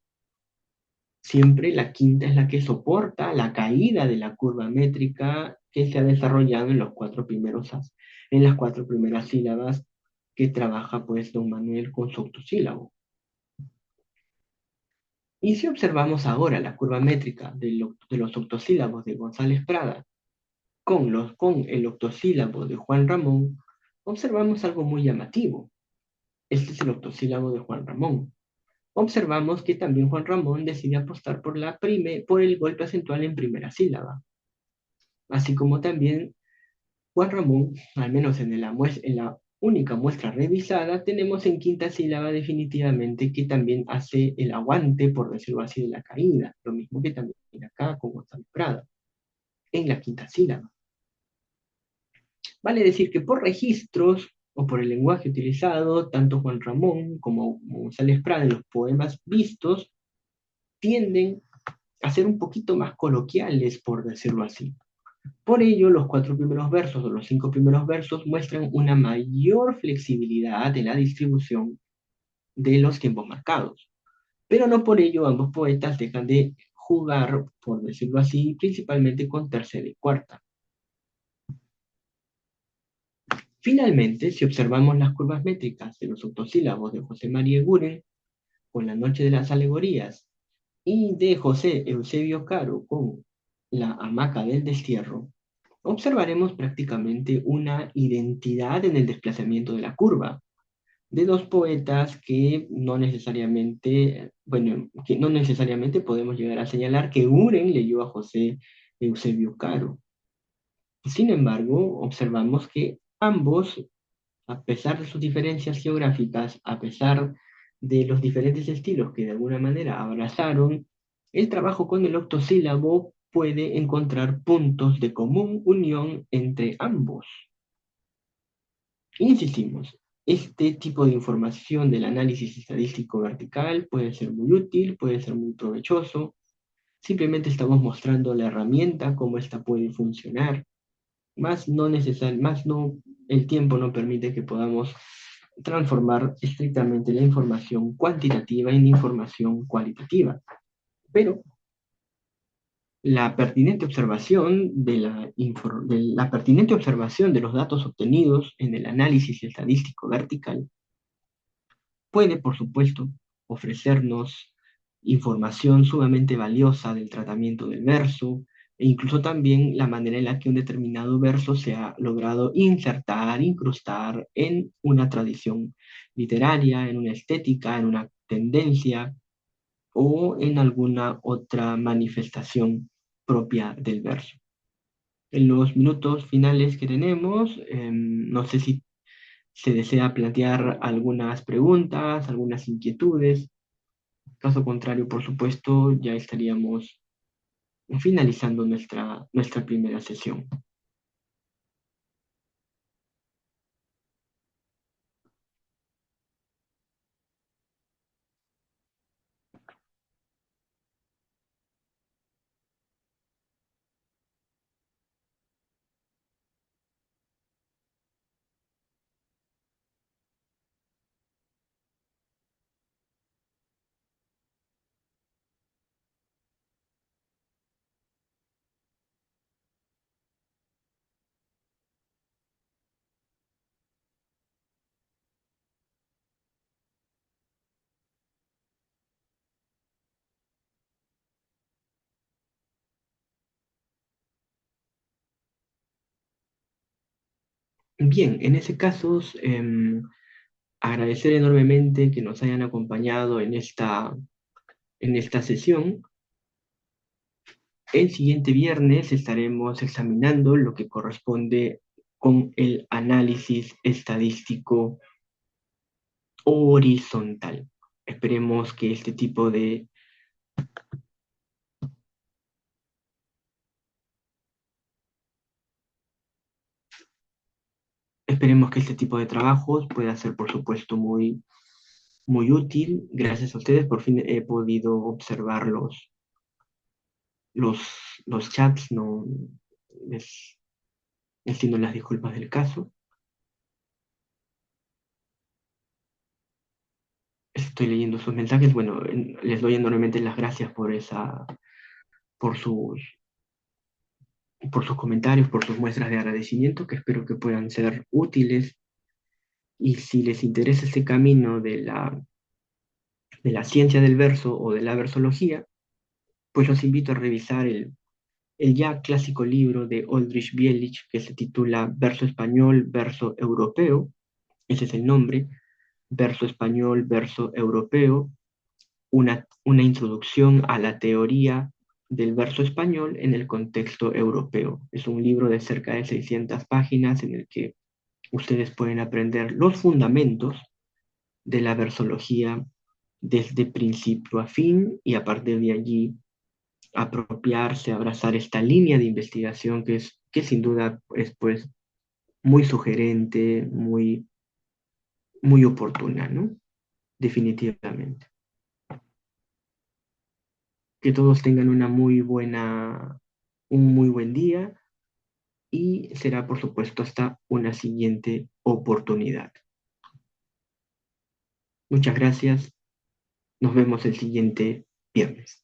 Siempre la quinta es la que soporta la caída de la curva métrica que se ha desarrollado en las cuatro primeras sílabas que trabaja pues don Manuel con su octosílabo. Y si observamos ahora la curva métrica de los octosílabos de González Prada con el octosílabo de Juan Ramón, observamos algo muy llamativo. Este es el octosílabo de Juan Ramón. Observamos que también Juan Ramón decide apostar por el golpe acentual en primera sílaba, así como también Juan Ramón, al menos en la única muestra revisada, tenemos en quinta sílaba definitivamente que también hace el aguante, por decirlo así, de la caída, lo mismo que también acá con Gonzalo Prada, en la quinta sílaba. Vale decir que por registros o por el lenguaje utilizado, tanto Juan Ramón como González Prada en los poemas vistos tienden a ser un poquito más coloquiales, por decirlo así. Por ello, los cuatro primeros versos o los cinco primeros versos muestran una mayor flexibilidad en la distribución de los tiempos marcados. Pero no por ello ambos poetas dejan de jugar, por decirlo así, principalmente con tercera y cuarta. Finalmente, si observamos las curvas métricas de los octosílabos de José María Eguren con La Noche de las Alegorías y de José Eusebio Caro con La Hamaca del Destierro, observaremos prácticamente una identidad en el desplazamiento de la curva de dos poetas que no necesariamente, bueno, que no necesariamente podemos llegar a señalar que Uren leyó a José Eusebio Caro. Sin embargo, observamos que ambos, a pesar de sus diferencias geográficas, a pesar de los diferentes estilos que de alguna manera abrazaron, el trabajo con el octosílabo puede encontrar puntos de común unión entre ambos. Insistimos, este tipo de información del análisis estadístico vertical puede ser muy útil, puede ser muy provechoso. Simplemente estamos mostrando la herramienta, cómo esta puede funcionar. Más no, el tiempo no permite que podamos transformar estrictamente la información cuantitativa en información cualitativa. Pero la pertinente observación la pertinente observación de los datos obtenidos en el análisis estadístico vertical puede, por supuesto, ofrecernos información sumamente valiosa del tratamiento del verso, e incluso también la manera en la que un determinado verso se ha logrado insertar, incrustar en una tradición literaria, en una estética, en una tendencia o en alguna otra manifestación propia del verso. En los minutos finales que tenemos, no sé si se desea plantear algunas preguntas, algunas inquietudes. Caso contrario, por supuesto, ya estaríamos finalizando nuestra primera sesión. Bien, en ese caso, agradecer enormemente que nos hayan acompañado en esta sesión. El siguiente viernes estaremos examinando lo que corresponde con el análisis estadístico horizontal. Esperemos que este tipo de Esperemos que este tipo de trabajos pueda ser, por supuesto, muy útil. Gracias a ustedes, por fin he podido observar los, los chats, no les extiendo las disculpas del caso. Estoy leyendo sus mensajes. Bueno, les doy enormemente las gracias por sus, por sus comentarios, por sus muestras de agradecimiento, que espero que puedan ser útiles. Y si les interesa este camino de la ciencia del verso o de la versología, pues los invito a revisar el ya clásico libro de Oldrich Bielich que se titula Verso español, verso europeo. Ese es el nombre, Verso español, verso europeo, una introducción a la teoría del verso español en el contexto europeo. Es un libro de cerca de 600 páginas en el que ustedes pueden aprender los fundamentos de la versología desde principio a fin y a partir de allí apropiarse, abrazar esta línea de investigación que sin duda es pues muy sugerente, muy oportuna, ¿no? Definitivamente. Que todos tengan un muy buen día y será por supuesto hasta una siguiente oportunidad. Muchas gracias. Nos vemos el siguiente viernes.